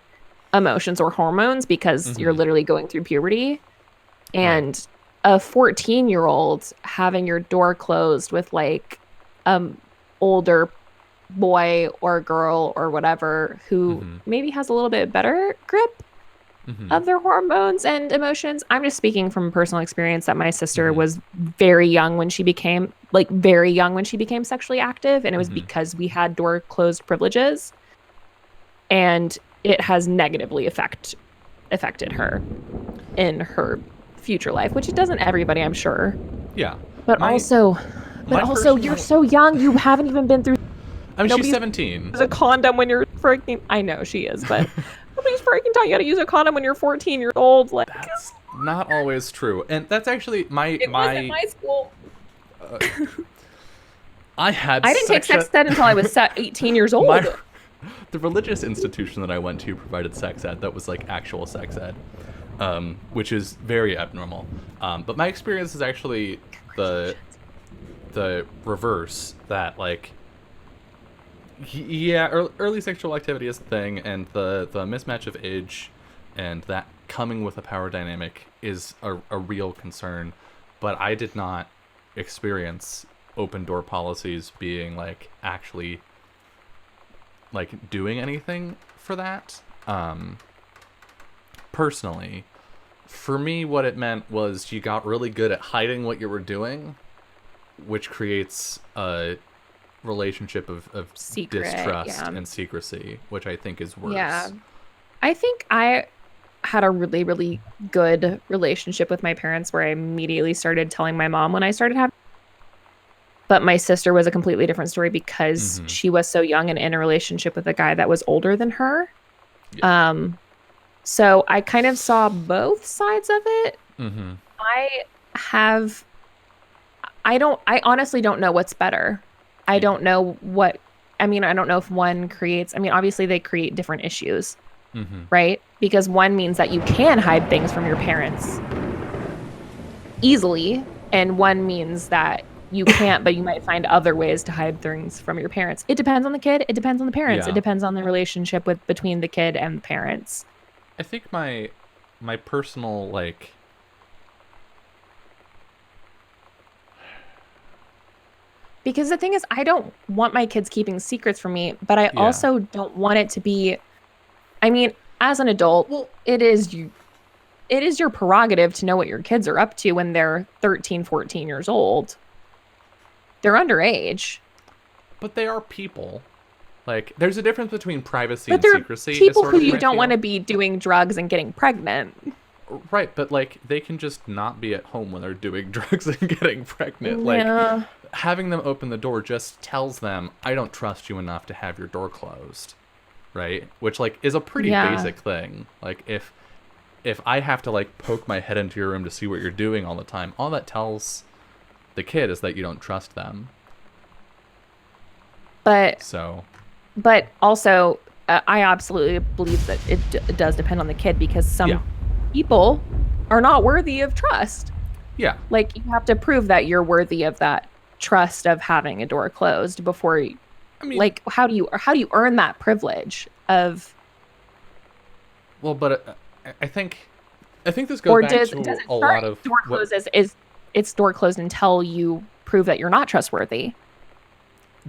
emotions or hormones because you're literally going through puberty, and a 14-year-old having your door closed with like older boy or girl or whatever who maybe has a little bit better grip of their hormones and emotions. I'm just speaking from personal experience that my sister was very young when she became sexually active, and it was because we had door closed privileges, and it has negatively affected her in her future life, which it doesn't everybody, I'm sure. Yeah. But also you're so young, you haven't even been through. I mean, she's 17. There's a condom when you're freaking. I know she is, but nobody's freaking taught you how to use a condom when you're 14 years old. Like, that's not always true, and that's actually my. Was at my school. I didn't take sex ed until I was 18 years old. The religious institution that I went to provided sex ed that was like actual sex ed, which is very abnormal. But my experience is actually the reverse. That like. Yeah, early sexual activity is a thing, and the mismatch of age and that coming with a power dynamic is a real concern. But I did not experience open door policies being like actually like doing anything for that. Personally, for me, what it meant was you got really good at hiding what you were doing, which creates a relationship of distrust and secrecy, which I think is worse. Yeah. I think I had a really, really good relationship with my parents where I immediately started telling my mom when I started having. But my sister was a completely different story because she was so young and in a relationship with a guy that was older than her. Yeah. So I kind of saw both sides of it. I honestly don't know what's better. I don't know I don't know if one creates, obviously they create different issues, right? Because one means that you can hide things from your parents easily, and one means that you can't, but you might find other ways to hide things from your parents. It depends on the kid. It depends on the parents. Yeah. It depends on the relationship between the kid and the parents. I think my personal, like, because the thing is, I don't want my kids keeping secrets from me, but I also don't want it to be, as an adult, it is your prerogative to know what your kids are up to when they're 13, 14 years old. They're underage. but they are people. Like, there's a difference between privacy But and they're secrecy. people sort who of you what I don't feel. want to be doing drugs and getting pregnant. Right, but like they can just not be at home when they're doing drugs and getting pregnant. Like Yeah. having them open the door just tells them, I don't trust you enough to have your door closed. Right? Which like is a pretty Yeah. basic thing. Like if I have to like poke my head into your room to see what you're doing all the time, all that tells the kid is that you don't trust them. But So also, I absolutely believe that it does depend on the kid, because some Yeah. people are not worthy of trust. yeah. Like, you have to prove that you're worthy of that trust of having a door closed before you, I mean, like, how do you earn that privilege of, well, but I think this goes or back does to it a start lot of door what- closes is it's door closed until you prove that you're not trustworthy?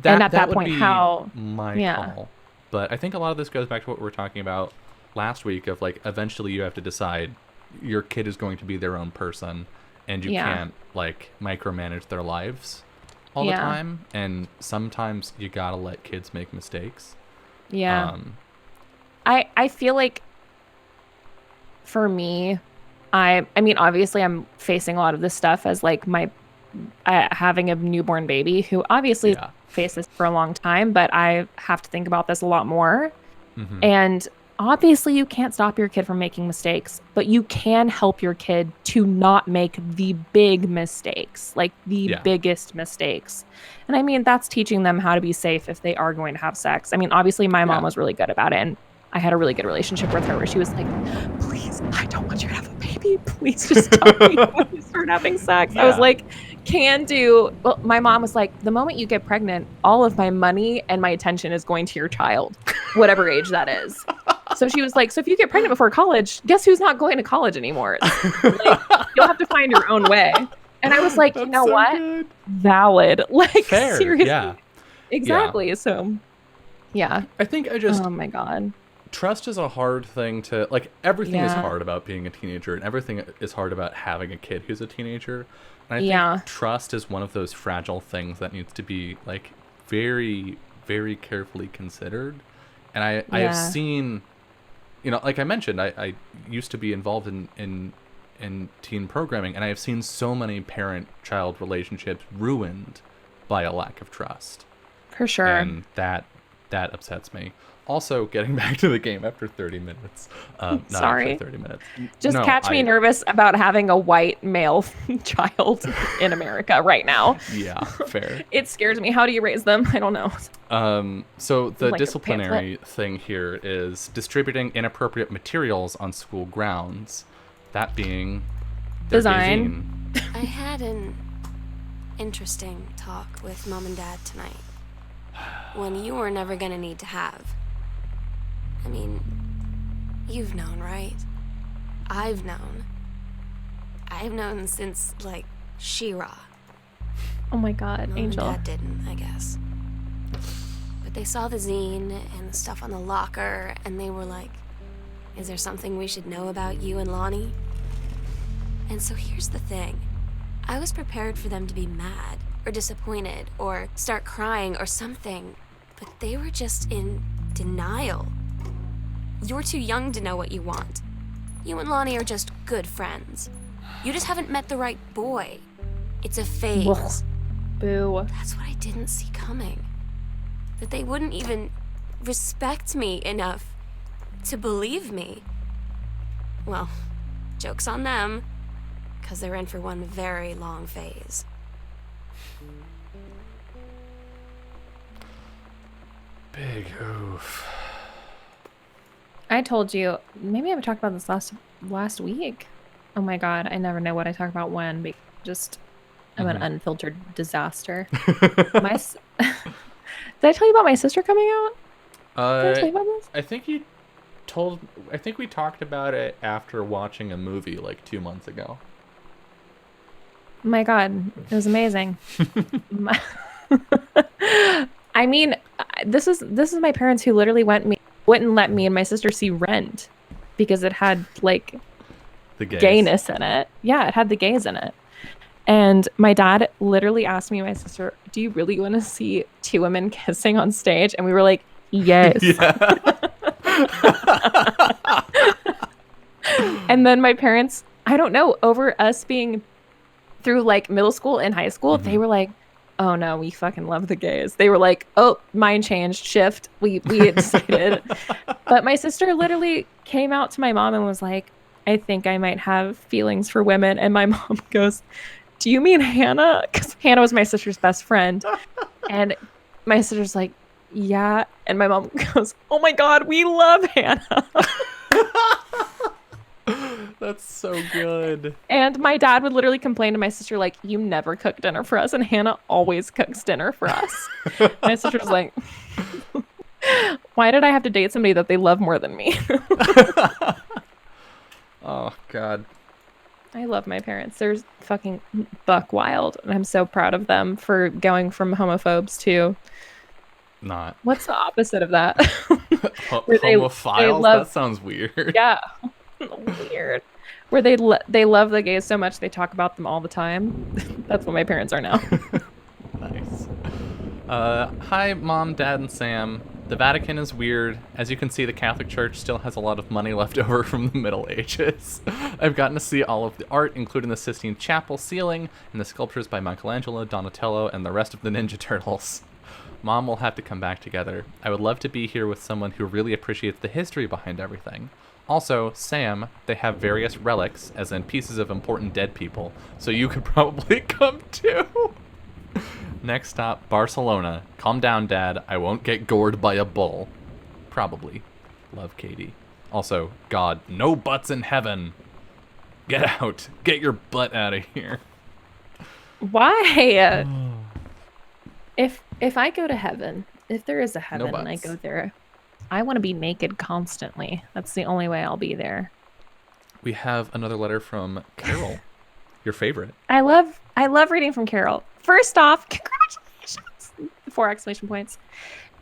And at that would point, be how- my yeah. call. But I think a lot of this goes back to what we were talking about last week of like eventually you have to decide your kid is going to be their own person and you Yeah. can't like micromanage their lives all the Yeah. time, and sometimes you got to let kids make mistakes. Yeah. I feel like for me, I mean, obviously I'm facing a lot of this stuff as like my having a newborn baby who obviously Yeah. faced this for a long time, but I have to think about this a lot more. Mhm. And obviously you can't stop your kid from making mistakes, but you can help your kid to not make the big mistakes, like the Yeah. biggest mistakes. And I mean, that's teaching them how to be safe if they are going to have sex. I mean, obviously my mom Yeah. was really good about it, and I had a really good relationship with her where she was like, please, I don't want you to have a baby. Please just tell me when you start having sex. I was Yeah. like, well, my mom was like, the moment you get pregnant, all of my money and my attention is going to your child, whatever age that is. So she was like, so if you get pregnant before college, guess who's not going to college anymore? Like, you'll have to find your own way. And I was like, you That's know so what? good. Valid. Like, Fair. seriously. Yeah. Exactly. So, yeah. I think I just Oh my God. trust is a hard thing to like. Everything is Yeah. hard about being a teenager, and everything is hard about having a kid who's a teenager. And I think Yeah. trust is one of those fragile things that needs to be like very, very carefully considered. And I have Yeah. seen, like I mentioned, I used to be involved in teen programming, and I have seen so many parent-child relationships ruined by a lack of trust. For sure. And that upsets me. Also, getting back to the game after 30 minutes. Not Sorry. actually 30 minutes. Just No, catch me nervous about having a white male child in America right now. Yeah, fair. It scares me. How do you raise them? I don't know. So the Like a disciplinary thing here is distributing inappropriate materials on school grounds. That being their Design. gazine. I had an interesting talk with Mom and Dad tonight. One you were never gonna need to have. I mean, you've known, right? I've known. I've known since, like, She-Ra. Oh my God, Mom Angel. and Dad didn't, I guess. But they saw the zine and the stuff on the locker, and they were like, is there something we should know about you and Lonnie? And so here's the thing. I was prepared for them to be mad, or disappointed, or start crying, or something. But they were just in denial. You're too young to know what you want. You and Lonnie are just good friends. You just haven't met the right boy. It's a phase. Ugh. Boo. That's what I didn't see coming. That they wouldn't even respect me enough to believe me. Well, joke's on them, because they're in for one very long phase. Big oof. I told you, maybe I talked about this last week. Oh my God, I never know what I talk about when, but just I'm an unfiltered disaster. Did I tell you about my sister coming out? Did I tell you about this? I think we talked about it after watching a movie like 2 months ago. Oh my God, it was amazing. I mean, this is my parents who literally wouldn't let me and my sister see Rent because it had like The gays. gayness in it. Yeah, it had the gays in it. And my dad literally asked me and my sister do you really want to see two women kissing on stage? And we were like, yes. Yeah. And then my parents, I don't know, over us being through like middle school and high school, they were like, oh no, we fucking love the gays. They were like, oh, mind changed, shift. We had decided. But my sister literally came out to my mom and was like, I think I might have feelings for women. And my mom goes, do you mean Hannah? Because Hannah was my sister's best friend. And my sister's like, yeah. And my mom goes, oh my God, we love Hannah. That's so good. And my dad would literally complain to my sister, like, you never cook dinner for us. And Hannah always cooks dinner for us. My sister's like, why did I have to date somebody that they love more than me? Oh, God. I love my parents. They're fucking buck wild. And I'm so proud of them for going from homophobes to... Not. What's the opposite of that? Where Homophiles? That sounds weird. Yeah. Weird. Where they love the gays so much they talk about them all the time. That's what my parents are now. Nice. Hi, Mom, Dad, and Sam. The Vatican is weird. As you can see, the Catholic Church still has a lot of money left over from the Middle Ages. I've gotten to see all of the art, including the Sistine Chapel ceiling and the sculptures by Michelangelo, Donatello, and the rest of the Ninja Turtles. Mom will have to come back together. I would love to be here with someone who really appreciates the history behind everything. Also, Sam, they have various relics, as in pieces of important dead people, so you could probably come too. Next stop, Barcelona. Calm down, Dad. I won't get gored by a bull. Probably. Love, Katie. Also, God, no butts in heaven. Get out. Get your butt out of here. Why? If I go to heaven, if there is a heaven No and I butts. go there, I want to be naked constantly. That's the only way I'll be there. We have another letter from Carol, your favorite. I love reading from Carol. First off, congratulations! 4 exclamation points.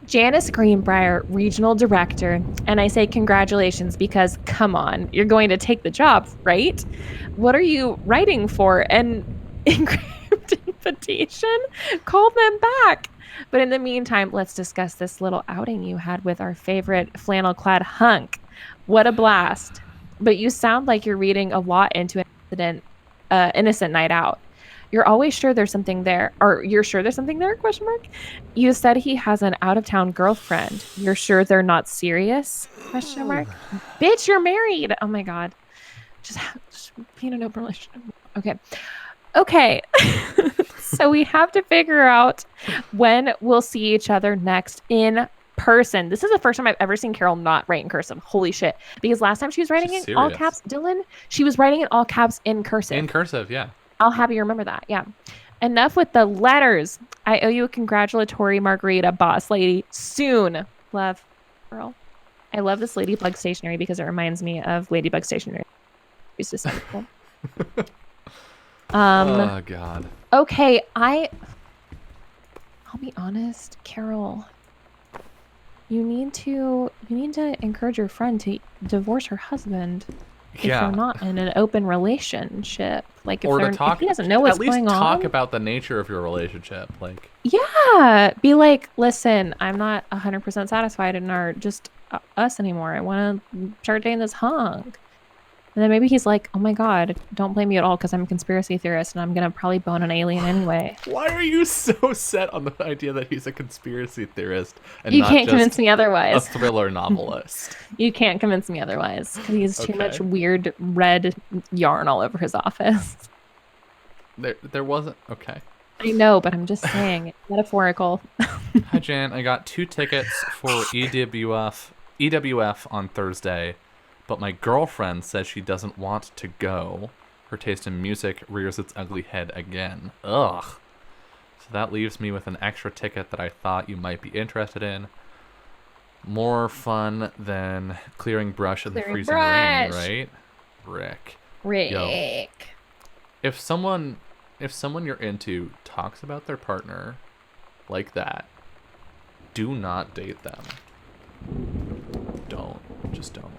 Janice Greenbrier, regional director, and I say congratulations because come on, you're going to take the job, right? What are you writing for? An engraved invitation? Call them back. But in the meantime, let's discuss this little outing you had with our favorite flannel-clad hunk. What a blast. But you sound like you're reading a lot into an innocent night out. You're always sure there's something there. Or you're sure there's something there? Question mark. You said he has an out-of-town girlfriend. You're sure they're not serious? Question mark. Bitch, you're married. Oh my God. Just be in an open relationship. Okay. So we have to figure out when we'll see each other next in person. This is the first time I've ever seen Carol not write in cursive. Holy shit. Because last time she was writing She's in all serious. caps, Dylan, she was writing in all caps in cursive. In cursive, yeah. I'll have you remember that. Yeah. Enough with the letters. I owe you a congratulatory margarita, boss lady. Soon. Love, girl. I love this Ladybug stationery because it reminds me of Ladybug stationery. It's just so cool. Oh, God. Okay, I'll be honest, Carol. You need to encourage your friend to divorce her husband if Yeah. they're not in an open relationship. Like if Or they're to talk, if he doesn't know what's at least going talk on. about the nature of your relationship. Like, Yeah, be like, listen, I'm not 100% satisfied in our just us anymore. I want to start dating this hunk. And then maybe he's like, oh my God, don't blame me at all because I'm a conspiracy theorist and I'm going to probably bone an alien anyway. why are you so set on the idea that he's a conspiracy theorist and You not can't just convince me a otherwise. thriller novelist? You can't convince me otherwise because he's too much Okay. weird red yarn all over his office. There wasn't... Okay. I know, but I'm just saying, it's metaphorical. Hi, Jan. I got 2 tickets for EWF on Thursday, but my girlfriend says she doesn't want to go. Her taste in music rears its ugly head again. Ugh. So that leaves me with an extra ticket that I thought you might be interested in. More fun than clearing brush in the Clearing freezing rain, brush. right? Rick. Rick. If someone you're into talks about their partner like that, do not date them. Don't. Just don't.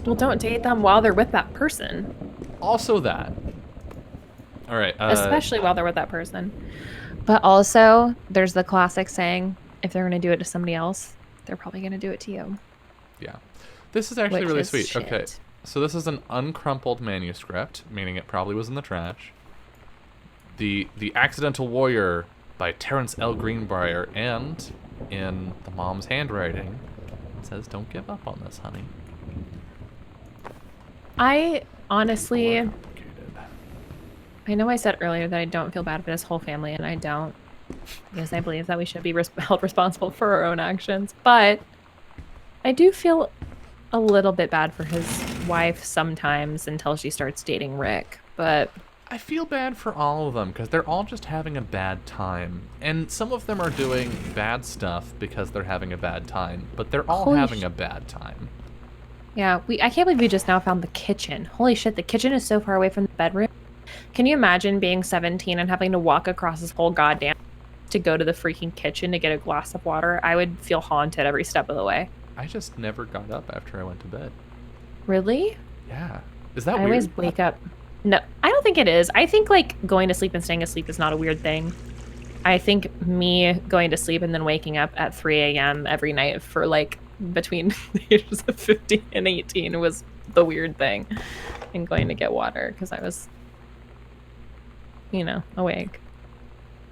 Well, don't date them while they're with that person. Also that. All right. Especially while they're with that person. But also, there's the classic saying, if they're going to do it to somebody else, they're probably going to do it to you. Yeah. This is actually Which really is sweet. shit. Okay. So this is an uncrumpled manuscript, meaning it probably was in the trash. The Accidental Warrior by Terrence L. Greenbrier, and in the mom's handwriting, it says, "Don't give up on this, honey." I honestly, Complicated. I know I said earlier that I don't feel bad for this whole family, and I don't, because I believe that we should be held responsible for our own actions. But I do feel a little bit bad for his wife sometimes until she starts dating Rick. But I feel bad for all of them because they're all just having a bad time. And some of them are doing bad stuff because they're having a bad time, but they're all Holy having a bad time. yeah, I can't believe we just now found the kitchen. Holy shit, the kitchen is so far away from the bedroom. Can you imagine being 17 and having to walk across this whole goddamn to go to the freaking kitchen to get a glass of water? I would feel haunted every step of the way. I just never got up after I went to bed. Really? Yeah. Is that I weird? always wake up. No, I don't think it is. I think like going to sleep and staying asleep is not a weird thing. I think me going to sleep and then waking up at 3 a.m. every night for like between the ages of 15 and 18 was the weird thing. And going to get water because I was, awake.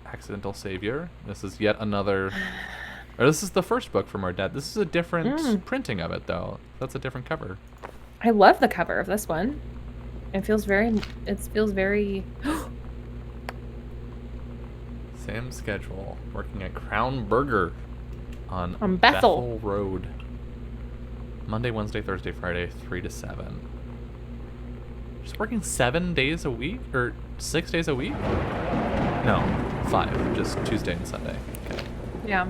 Accidental Savior. This is yet another... Or this is the first book from our dad. This is a different printing of it, though. That's a different cover. I love the cover of this one. It feels very. Sam's schedule. Working at Crown Burger on Bethel Road. Monday, Wednesday, Thursday, Friday, 3 to 7. Just working 7 days a week? Or 6 days a week? No, 5. Just Tuesday and Sunday. Okay. Yeah.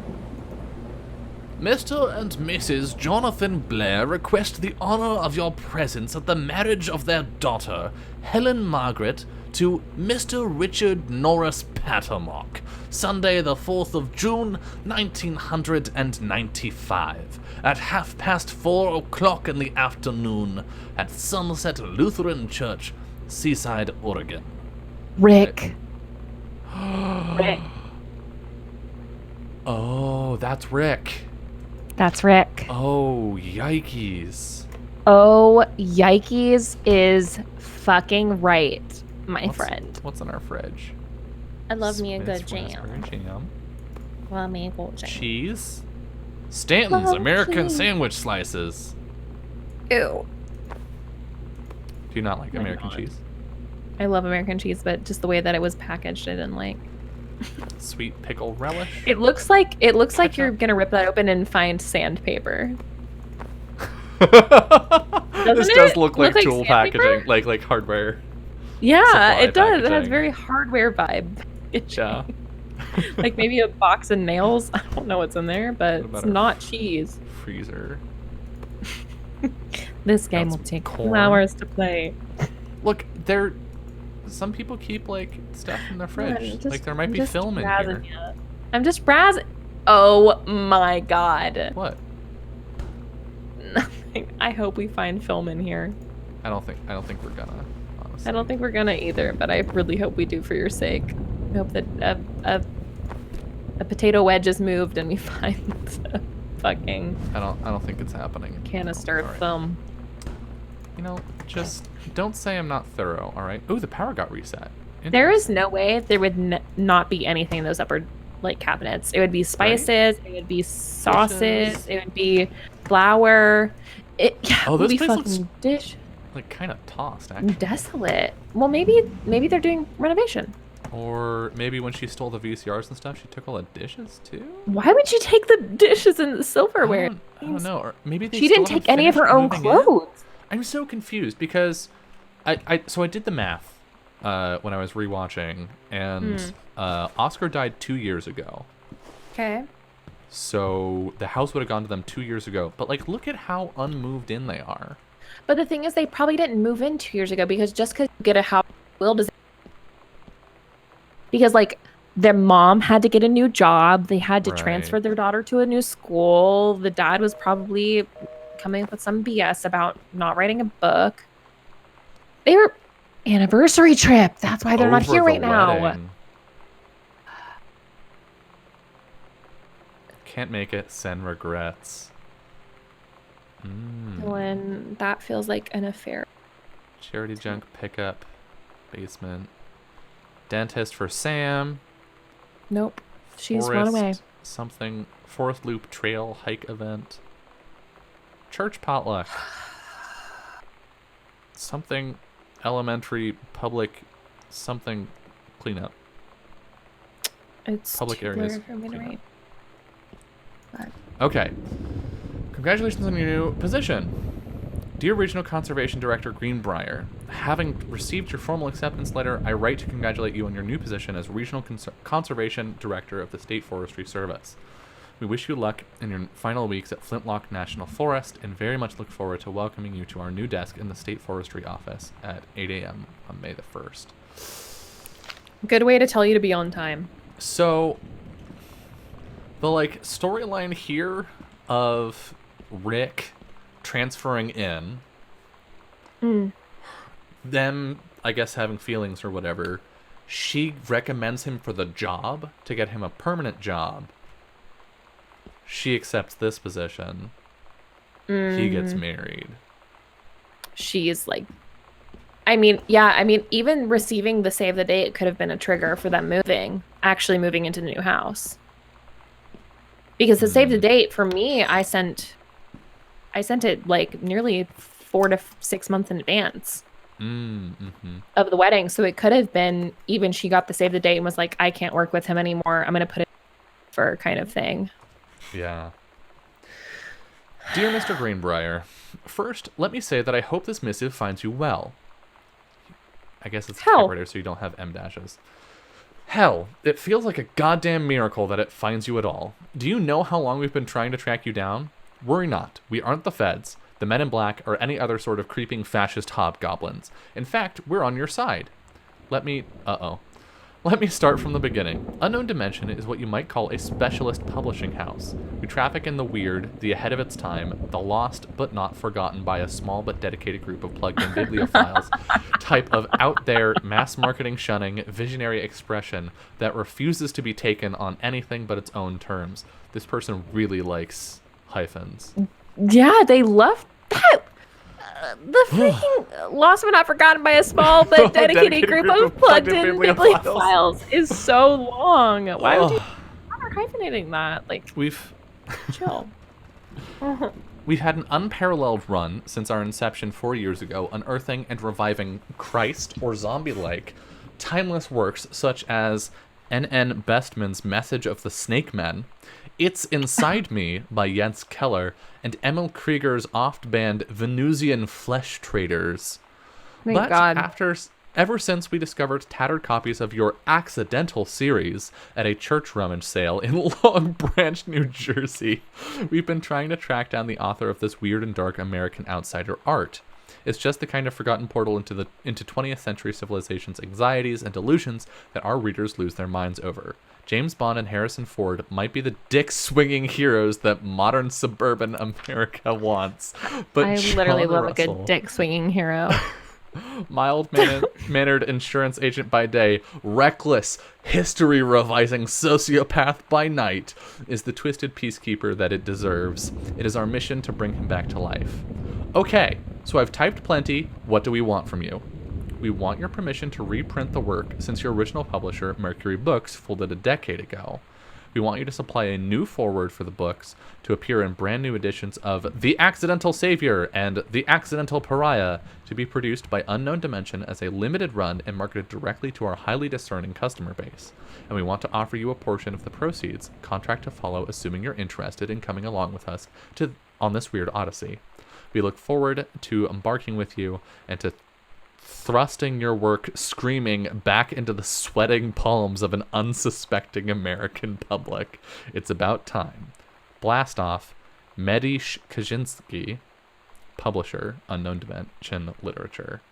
Mr. and Mrs. Jonathan Blair request the honor of your presence at the marriage of their daughter, Helen Margaret, to Mr. Richard Norris Pattermock, Sunday the 4th of June, 1995, at 4:30 in the afternoon, at Sunset Lutheran Church, Seaside, Oregon. Rick. Rick. Oh, that's Rick. That's Rick. Oh, yikes. Oh, yikes is fucking right, my friend. What's in our fridge? I love me a Smith's good jam. raspberry jam. Love me a good jam. Cheese. Stanton's Love American cheese. sandwich slices. Ew. Do you not like my American God. cheese? I love American cheese, but just the way that it was packaged, I didn't like. Sweet pickle relish. It looks like you're Ketchup. gonna rip that open and find sandpaper. This Doesn't does it look like look like tool sandpaper? packaging, like hardware. Yeah, Supply it does. It has packaging. very hardware vibe. Yeah. Like maybe a box of nails. I don't know what's in there, but What about it's our- not cheese. Freezer. This game Got will some take 2 corn. hours to play. Look, some people keep like stuff in their fridge. Just- Like there might I'm be just film in razzing here. ya. I'm just razzing. Oh my god. What? Nothing. I hope we find film in here. I don't think we're gonna. Honestly. I don't think we're gonna either, but I really hope we do for your sake. I hope that a potato wedge is moved and we find a fucking I don't think it's happening. canister of Alright. film. You know, just don't say I'm not thorough, all right? Ooh, the power got reset. There is no way there would not be anything in those upper like cabinets. It would be spices, it would be sauces, Dishes. it would be flour. Yeah, Oh, it would this be place looks- fucking dish like kind of tossed, actually. desolate. Well, maybe they're doing renovation. Or maybe when she stole the VCRs and stuff, she took all the dishes too. Why would she take the dishes and the silverware? I don't know. Or maybe they She still didn't haven't take any of her finished own moving in. clothes. I'm so confused because I did the math when I was rewatching, and Oscar died 2 years ago. Okay. So the house would have gone to them 2 years ago. But like, look at how unmoved in they are. But the thing is, they probably didn't move in 2 years ago because just because you get a house, because like their mom had to get a new job, they had to Right. transfer their daughter to a new school. The dad was probably coming up with some BS about not writing a book. They were anniversary trip. That's why they're not Over here the right now. wedding. Can't make it. Send regrets. When that feels like an affair. Charity junk pickup. Basement. Dentist for Sam. Nope. She's run away. Something. Forest Loop Trail hike event. Church potluck. Something elementary public something cleanup. It's Public too areas blurry for me to cleanup. read. But Okay. Congratulations on your new position. Dear Regional Conservation Director Greenbrier, having received your formal acceptance letter, I write to congratulate you on your new position as Regional Conservation Director of the State Forestry Service. We wish you luck in your final weeks at Flintlock National Forest and very much look forward to welcoming you to our new desk in the State Forestry Office at 8 a.m. on May the 1st. good way to tell you to be on time. So, the storyline here of Rick transferring in, them, I guess, having feelings or whatever, she recommends him for the job to get him a permanent job. She accepts this position. He gets married. She's like, even receiving the save the date could have been a trigger for them actually moving into the new house. Because the save the date for me, I sent it like nearly 4 to 6 months in advance of the wedding. So it could have been even she got the save the date and was like, I can't work with him anymore. I'm going to put it for kind of thing. Yeah. Dear Mr. Greenbrier, first, let me say that I hope this missive finds you well. I guess it's a typewriter, so you don't have M dashes. Hell, it feels like a goddamn miracle that it finds you at all. Do you know how long we've been trying to track you down? Worry not. We aren't the feds, the Men in Black, or any other sort of creeping fascist hobgoblins. In fact, we're on your side. Let me start from the beginning. Unknown Dimension is what you might call a specialist publishing house. We traffic in the weird, the ahead of its time, the lost but not forgotten by a small but dedicated group of plugged-in bibliophiles type of out-there, mass-marketing shunning, visionary expression that refuses to be taken on anything but its own terms. This person really likes hyphens. Yeah, they love that. The freaking lost but not forgotten by a small but dedicated group of plugged-in bibliophiles is so long. Why would you bother hyphenating that? Like, chill. We've had an unparalleled run since our inception 4 years ago, unearthing and reviving Christ or zombie-like timeless works such as N.N. Bestman's Message of the Snake Men, It's Inside Me by Jens Keller, and Emil Krieger's oft-banned Venusian Flesh Traders. Thank God. Ever since we discovered tattered copies of your Accidental series at a church rummage sale in Long Branch, New Jersey, we've been trying to track down the author of this weird and dark American outsider art. It's just the kind of forgotten portal into 20th century civilization's anxieties and delusions that our readers lose their minds over. James Bond and Harrison Ford might be the dick-swinging heroes that modern suburban America wants. But I literally John love Russell, a good dick-swinging hero. mild-mannered insurance agent by day, reckless, history-revising sociopath by night, is the twisted peacekeeper that it deserves. It is our mission to bring him back to life. Okay, so I've typed plenty. What do we want from you? We want your permission to reprint the work since your original publisher, Mercury Books, folded a decade ago. We want you to supply a new foreword for the books to appear in brand new editions of The Accidental Savior and The Accidental Pariah to be produced by Unknown Dimension as a limited run and marketed directly to our highly discerning customer base. And we want to offer you a portion of the proceeds, contract to follow assuming you're interested in coming along with us on this weird odyssey. We look forward to embarking with you and to thrusting your work screaming back into the sweating palms of an unsuspecting American public. It's about time. Blast off, Medish Kaczynski, publisher, Unknown Dimension Literature.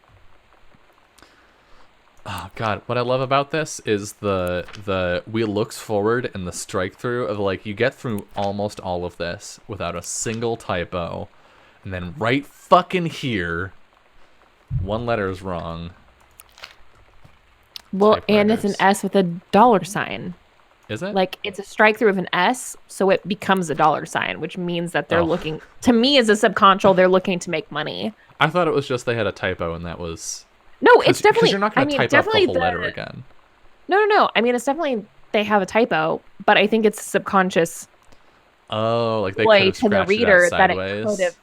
Oh God, what I love about this is the we looks forward and the strike through of like you get through almost all of this without a single typo, and then right fucking here, one letter is wrong. Well, and it's an S with a $sign. Is it? Like it's a strike through of an S, so it becomes a dollar sign, which means that they're Oh. looking. To me, as a subcontrol, they're looking to make money. I thought it was just they had a typo and that was. No, it's definitely. Because you're not going to type up the definitely whole letter again. No. I mean, it's definitely they have a typo, but I think it's subconscious Oh, like they could way have to the scratched reader it out that it sideways. could have.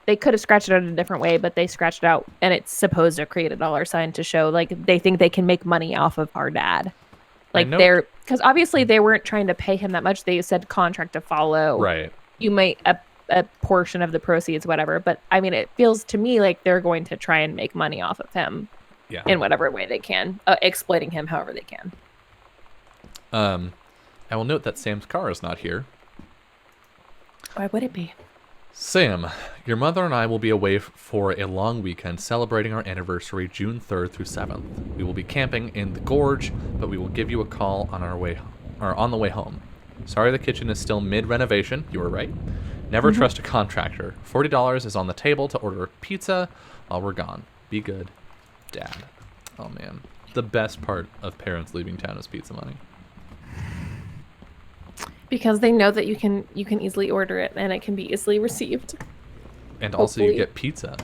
They could have scratched it out in a different way, but they scratched it out, and it's supposed to create a dollar sign to show like they think they can make money off of our dad. Like know- they're because obviously they weren't trying to pay him that much. They said contract to follow. Right. You might a portion of the proceeds, whatever. But I mean, it feels to me like they're going to try and make money off of him Yeah. in whatever way they can, exploiting him however they can. I will note that Sam's car is not here. Why would it be? Sam, your mother and I will be away for a long weekend celebrating our anniversary June 3rd through 7th. We will be camping in the gorge, but we will give you a call on the way home. Sorry the kitchen is still mid-renovation. You were right. Never trust a contractor. $40 is on the table to order pizza while we're gone. Be good, Dad. Oh man. The best part of parents leaving town is pizza money. Because they know that you can easily order it and it can be easily received. And also you Hopefully. get pizza.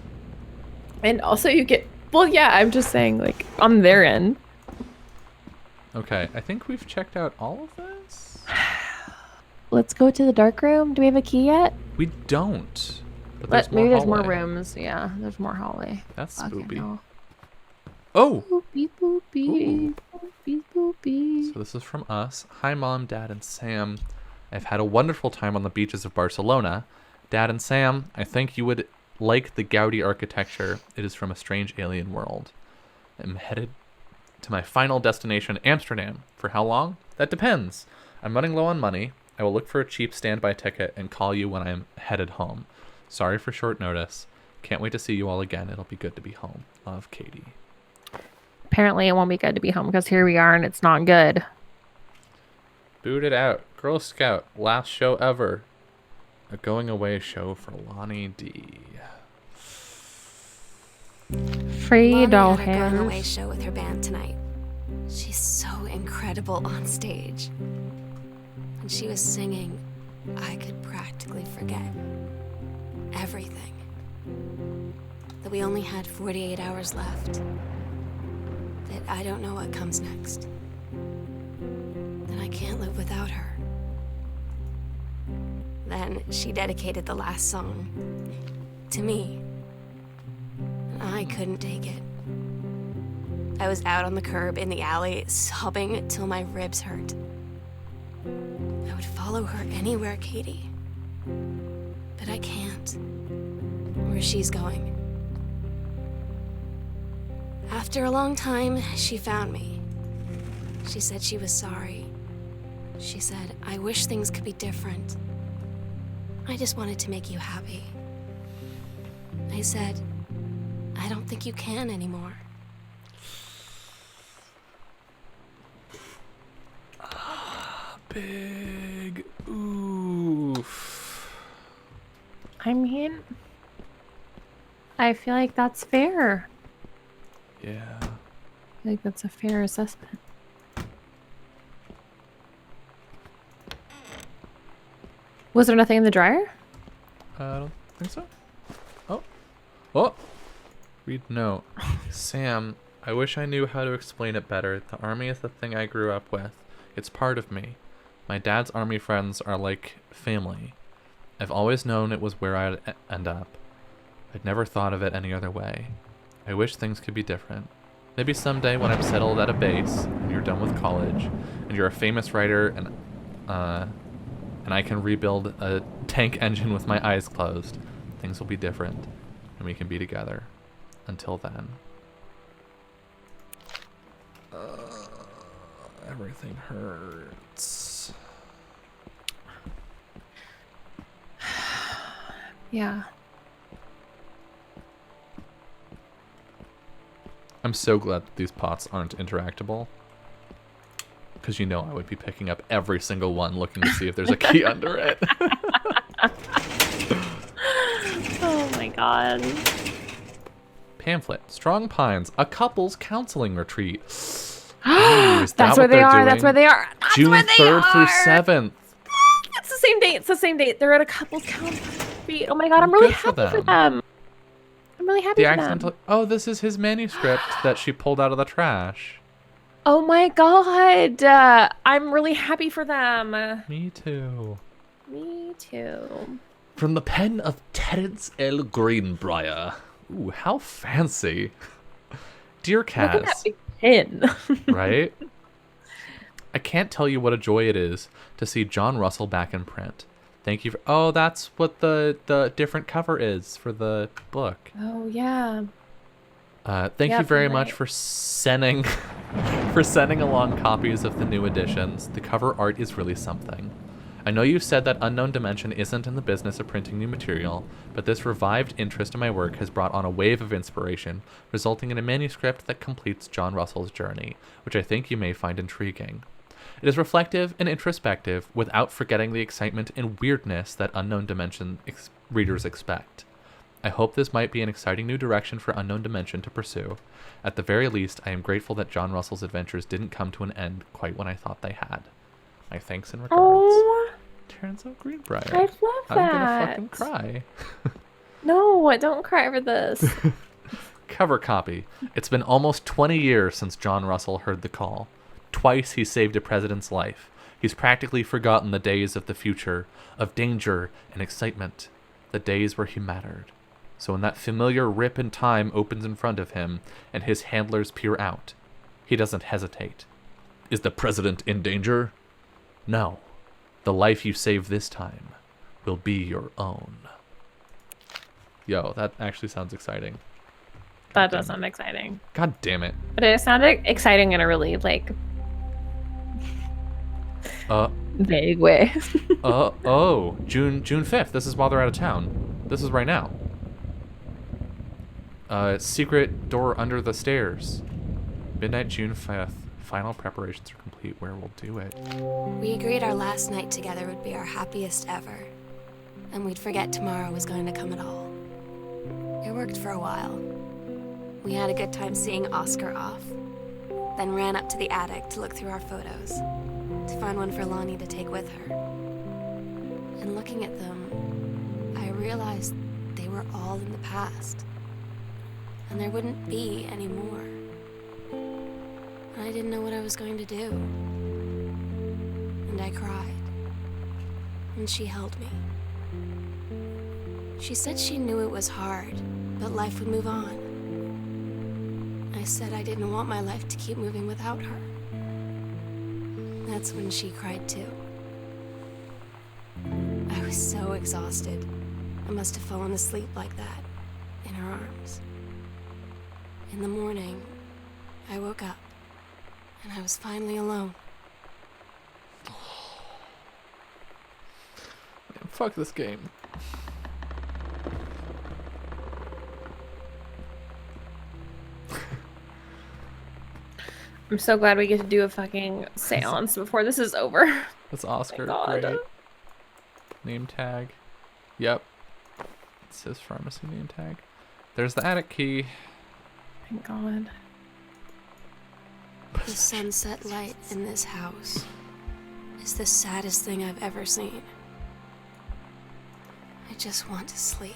And also you get I'm just saying like on their end. Okay, I think we've checked out all of this. Let's go to the dark room. Do we have a key yet? We don't. But Maybe there's more hallway. rooms. Yeah, there's more hallway. That's Fucking spoopy. hell. Oh! Boopy boopy. Boopy boopy. So this is from us. Hi, Mom, Dad, and Sam. I've had a wonderful time on the beaches of Barcelona. Dad and Sam, I think you would like the Gaudi architecture. It is from a strange alien world. I'm headed to my final destination, Amsterdam. For how long? That depends. I'm running low on money. I will look for a cheap standby ticket and call you when I'm headed home. Sorry for short notice. Can't wait to see you all again. It'll be good to be home. Love, Katie. Apparently it won't be good to be home because here we are and it's not good. Boot it out. Girl Scout. Last show ever. A going away show for Lonnie D. Free Lonnie doll had a going away hands. show with her band tonight. She's so incredible on stage. When she was singing, I could practically forget everything. That we only had 48 hours left. That I don't know what comes next. That I can't live without her. Then she dedicated the last song to me. And I couldn't take it. I was out on the curb in the alley, sobbing till my ribs hurt. I would follow her anywhere, Katie. But I can't. Where she's going. After a long time, she found me. She said she was sorry. She said, I wish things could be different. I just wanted to make you happy. I said, I don't think you can anymore. Big oof. I mean, I feel like that's fair. Yeah. I think that's a fair assessment. Was there nothing in the dryer? I don't think so. Oh. Oh. Read note. Sam, I wish I knew how to explain it better. The army is the thing I grew up with. It's part of me. My dad's army friends are like family. I've always known it was where I'd end up. I'd never thought of it any other way. I wish things could be different. Maybe someday when I'm settled at a base and you're done with college and you're a famous writer and I can rebuild a tank engine with my eyes closed, things will be different and we can be together. Until then. Everything hurts. Yeah. I'm so glad that these pots aren't interactable. Because I would be picking up every single one looking to see if there's a key under it. Oh my god. Pamphlet. Strong Pines. A couple's counseling retreat. Ooh, is that That's what where they they're are. That's doing? where they are. That's June where they 3rd through are. 7th. It's the same date. It's the same date. They're at a couple's count retreat. Oh my god, I'm really Good for happy for them. them. I'm really happy The for accidental. them. Oh, this is his manuscript that she pulled out of the trash. Oh my god. I'm really happy for them. Me too. Me too. From the pen of Terence L. Greenbrier. Ooh, how fancy. Dear Look at that Kaz, big pin. right? I can't tell you what a joy it is to see John Russell back in print. Thank you for... Oh, that's what the different cover is for the book. Oh yeah. Thank you Yep, very right. much for sending for sending along copies of the new editions. The cover art is really something. I know you said that Unknown Dimension isn't in the business of printing new material, but this revived interest in my work has brought on a wave of inspiration, resulting in a manuscript that completes John Russell's journey, which I think you may find intriguing. It is reflective and introspective without forgetting the excitement and weirdness that Unknown Dimension readers expect. I hope this might be an exciting new direction for Unknown Dimension to pursue. At the very least, I am grateful that John Russell's adventures didn't come to an end quite when I thought they had. My thanks and regards. Oh, Terence O. Greenbrier. I love that. I'm gonna fucking cry. No, don't cry over this. Cover copy. It's been almost 20 years since John Russell heard the call. Twice he saved a president's life. He's practically forgotten the days of the future, of danger and excitement, the days where he mattered. So when that familiar rip in time opens in front of him and his handlers peer out, he doesn't hesitate. Is the president in danger? No. The life you save this time will be your own. Yo, that actually sounds exciting. That does sound exciting. God damn it. But it sounded exciting in a really like vague way. June 5th. This is while they're out of town. This is right now. Secret door under the stairs. Midnight, June 5th. Final preparations are complete. Where we'll do it. We agreed our last night together would be our happiest ever, and we'd forget tomorrow was going to come at all. It worked for a while. We had a good time seeing Oscar off, then ran up to the attic to look through our photos, to find one for Lonnie to take with her. And looking at them, I realized they were all in the past, and there wouldn't be any more. And I didn't know what I was going to do. And I cried. And she held me. She said she knew it was hard, but life would move on. I said I didn't want my life to keep moving without her. That's when she cried too. I was so exhausted. I must have fallen asleep like that, in her arms. In the morning, I woke up, and I was finally alone. Man, fuck this game. I'm so glad we get to do a fucking seance before this is over. That's Oscar. God. Great. Name tag. Yep. It says pharmacy name tag. There's the attic key. Thank God. The sunset light in this house is the saddest thing I've ever seen. I just want to sleep.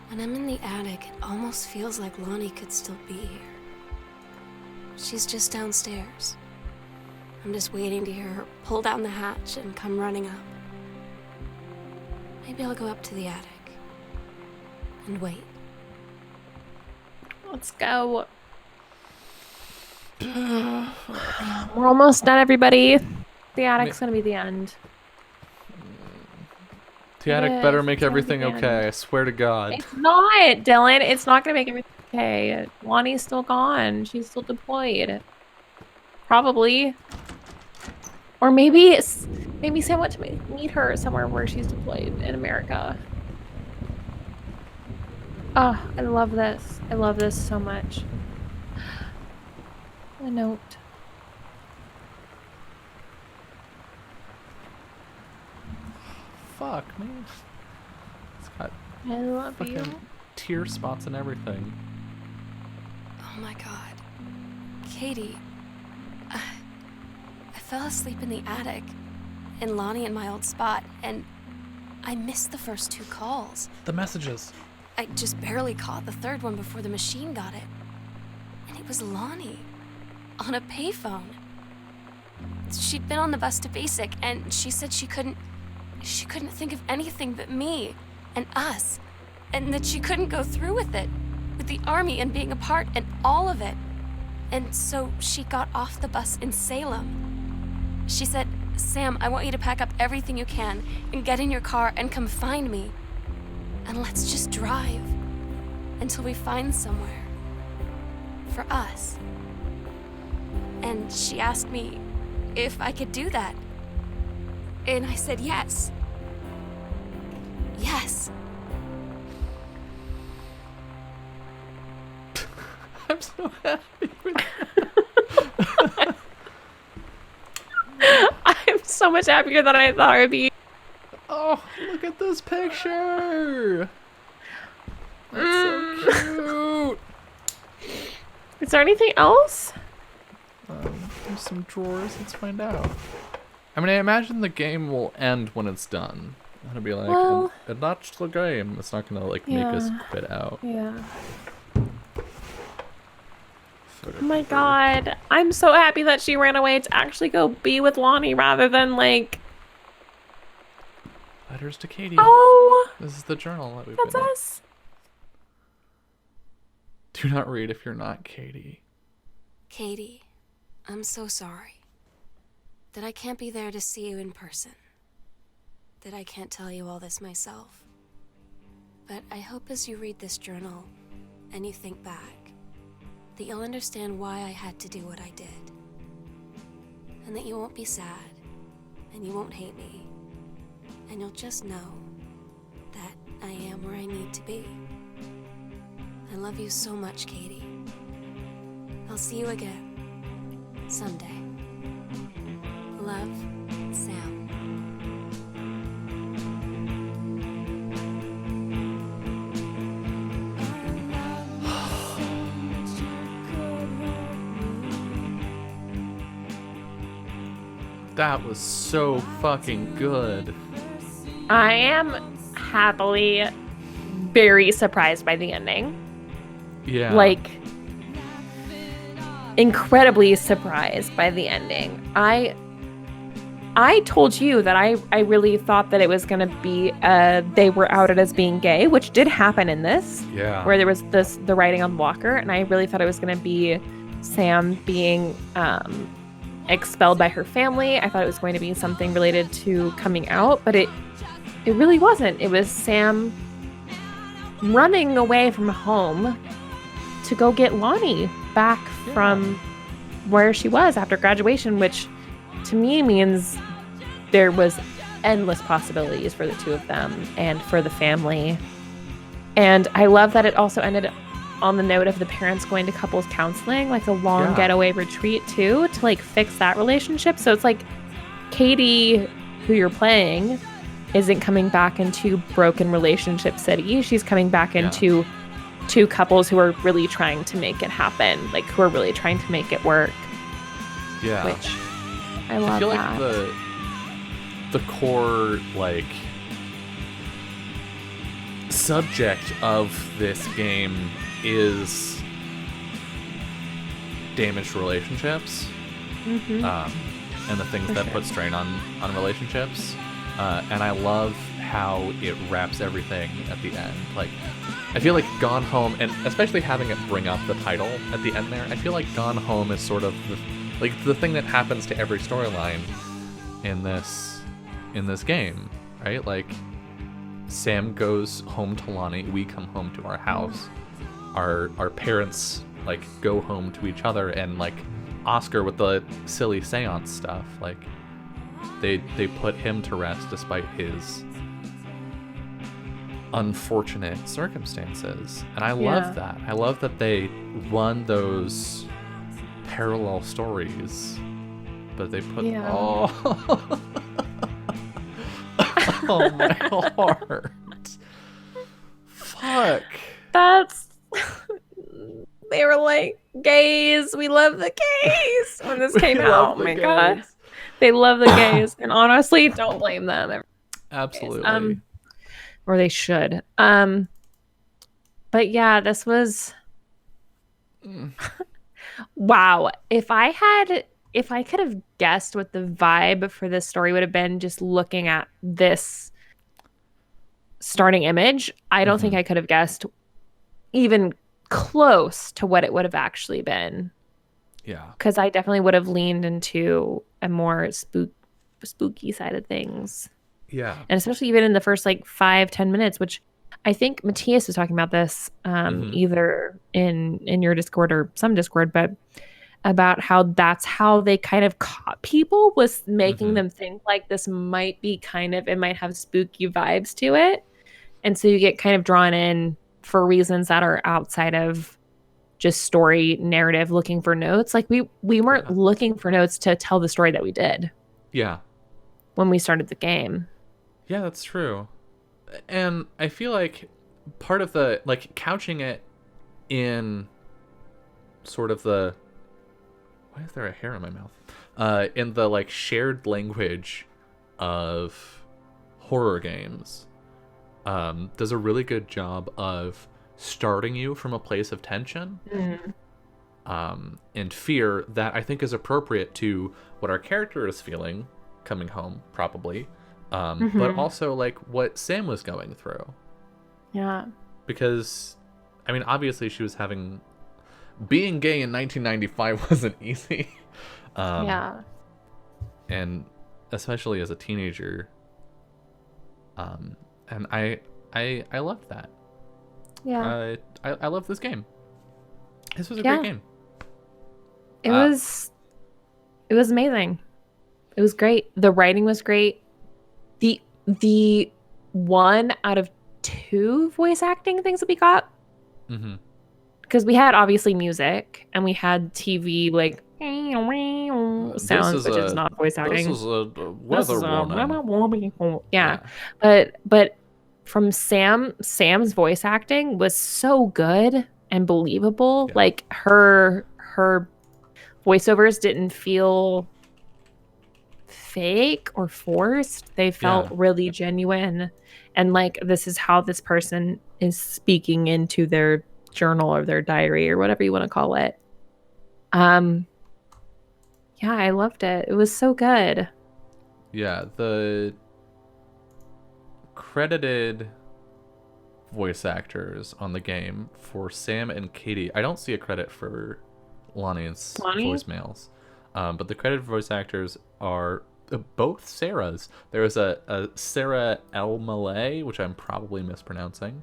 When I'm in the attic, it almost feels like Lonnie could still be here. She's just downstairs. I'm just waiting to hear her pull down the hatch and come running up. Maybe I'll go up to the attic and wait. Let's go. We're almost done, everybody. The attic's gonna be the end. The attic Yes, better make it's gonna be everything the end. okay. I swear to God. It's not, Dylan. It's not gonna make everything okay. Lonnie's still gone. She's still deployed. Probably. Or maybe Sam went to meet her somewhere where she's deployed in America. Oh, I love this. I love this so much. A note. Fuck, man. It's got I love fucking you. tear spots and everything. Oh my God. Katie, I fell asleep in the attic, in Lonnie and my old spot, and I missed the first 2 calls. The messages. I just barely caught the 3rd one before the machine got it. And it was Lonnie, on a payphone. She'd been on the bus to Basic, and she said she couldn't think of anything but me and us, and that she couldn't go through with it, with the Army and being apart and all of it. And so she got off the bus in Salem. She said, "Sam, I want you to pack up everything you can and get in your car and come find me. And let's just drive until we find somewhere for us." And she asked me if I could do that. And I said yes. Yes. I'm so happy with I'm so much happier than I thought I'd be. Oh, look at this picture. That's so cute. Is there anything else? There's some drawers. Let's find out. I mean, I imagine the game will end when it's done. It'll be like, Well, and that's the game. It's not gonna like make us quit out. Yeah. Photo Oh my cover. god. I'm so happy that she ran away to actually go be with Lonnie rather than like, Letters to Katie. oh, This is the journal that we've that's been in. us. Do not read if you're not Katie. Katie, I'm so sorry that I can't be there to see you in person, that I can't tell you all this myself. But I hope as you read this journal and you think back, that you'll understand why I had to do what I did. And that you won't be sad, and you won't hate me, and you'll just know that I am where I need to be. I love you so much, Katie. I'll see you again, someday. Love, Sam. That was so fucking good. I am happily very surprised by the ending. Yeah. Like, incredibly surprised by the ending. I told you that I really thought that it was going to be they were outed as being gay, which did happen in this, Yeah. where there was the writing on the locker, and I really thought it was going to be Sam being expelled by her family. I thought it was going to be something related to coming out, but it really wasn't. It was Sam running away from home to go get Lonnie back from where she was after graduation, which to me means there was endless possibilities for the two of them and for the family. And I love that it also ended on the note of the parents going to couples counseling, like a long getaway retreat too, to like fix that relationship. So it's like Katie, who you're playing, isn't coming back into broken relationship city. She's coming back into two couples who are really trying to make it happen, like who are really trying to make it work. Yeah. Which I love. I feel that. like the core like subject of this game is damaged relationships, Mhm. and the things For that sure. put strain on relationships. And I love how it wraps everything at the end. Like, I feel like Gone Home, and especially having it bring up the title at the end there, I feel like Gone Home is sort of the thing that happens to every storyline in this game, right? Like, Sam goes home to Lonnie, we come home to our house, our parents like go home to each other, and like Oscar with the silly seance stuff, like they put him to rest despite his unfortunate circumstances. And I love that. I love that they run those parallel stories, but they put oh my heart. Fuck. That's they were like, Gays. We love the gays when this came We out. love Oh the my god. gays. They love the gays. And honestly, don't blame them. Absolutely. Or they should. But yeah, this was wow. If I could have guessed what the vibe for this story would have been just looking at this starting image, I don't think I could have guessed even close to what it would have actually been. Yeah. Because I definitely would have leaned into a more spooky side of things. Yeah. And especially even in the first like 5-10 minutes, which I think Matthias was talking about this either in your Discord or some Discord, but about how that's how they kind of caught people, was making them think like this might be it might have spooky vibes to it. And so you get kind of drawn in for reasons that are outside of just story narrative, looking for notes. Like we weren't looking for notes to tell the story that we did. Yeah. When we started the game. Yeah, that's true. And I feel like part of the, like, couching it in sort of the, why is there a hair in my mouth? In the, like, shared language of horror games, does a really good job of starting you from a place of tension and fear that I think is appropriate to what our character is feeling coming home, probably. But also like what Sam was going through. Yeah. Because, I mean, obviously she was being gay in 1995 wasn't easy. Yeah. And especially as a teenager. And I loved that. Yeah. I love this game. This was a great game. It was amazing. It was great. The writing was great. The 1 out of 2 voice acting things that we got, because we had obviously music and we had TV like sounds, which is not voice acting. This is a weather warning. Yeah. But from Sam's voice acting was so good and believable. Yeah. Like her voiceovers didn't feel fake or forced. They felt really genuine, and like this is how this person is speaking into their journal or their diary or whatever you want to call it. Yeah, I loved it. It was so good. Yeah, the credited voice actors on the game for Sam and Katie. I don't see a credit for Lonnie's voicemails. But the credited voice actors are both Sarahs. There was a Sarah El Malay, which I'm probably mispronouncing,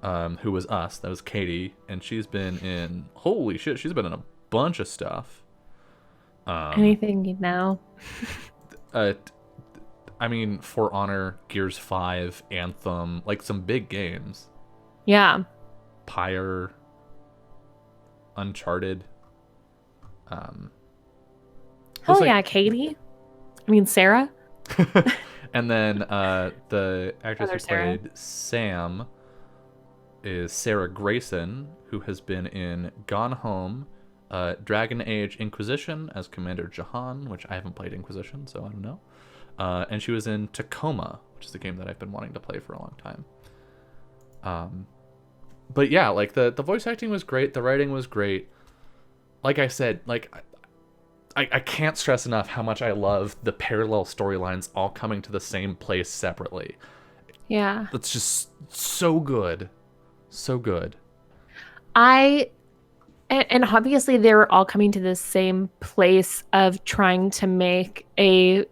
who was us. That was Katie, and she's been in, holy shit, she's been in a bunch of stuff. Anything you know. I mean, For Honor, Gears 5, Anthem, like some big games. Yeah. Pyre, Uncharted. Oh yeah, Katie. I mean Sarah. And then the actress Other who played Sam is Sarah Grayson, who has been in Gone Home, Dragon Age Inquisition as Commander Jahan, which I haven't played Inquisition, so I don't know. And she was in Tacoma, which is a game that I've been wanting to play for a long time. But yeah, like the voice acting was great, the writing was great. Like I said, like I can't stress enough how much I love the parallel storylines all coming to the same place separately. Yeah. That's just so good. So good. And obviously they were all coming to the same place of trying to make a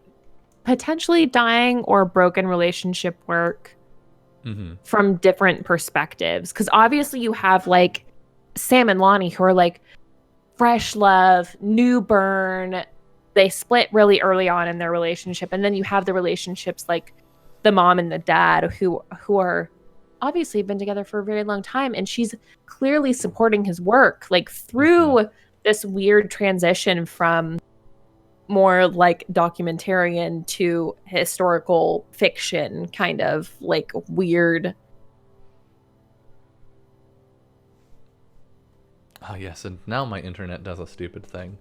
potentially dying or broken relationship work from different perspectives. Because obviously you have like Sam and Lonnie who are like fresh love, new burn. They split really early on in their relationship. And then you have the relationships like the mom and the dad who are obviously been together for a very long time. And she's clearly supporting his work, like through this weird transition from more like documentarian to historical fiction, kind of like weird. Oh yes, and now my internet does a stupid thing.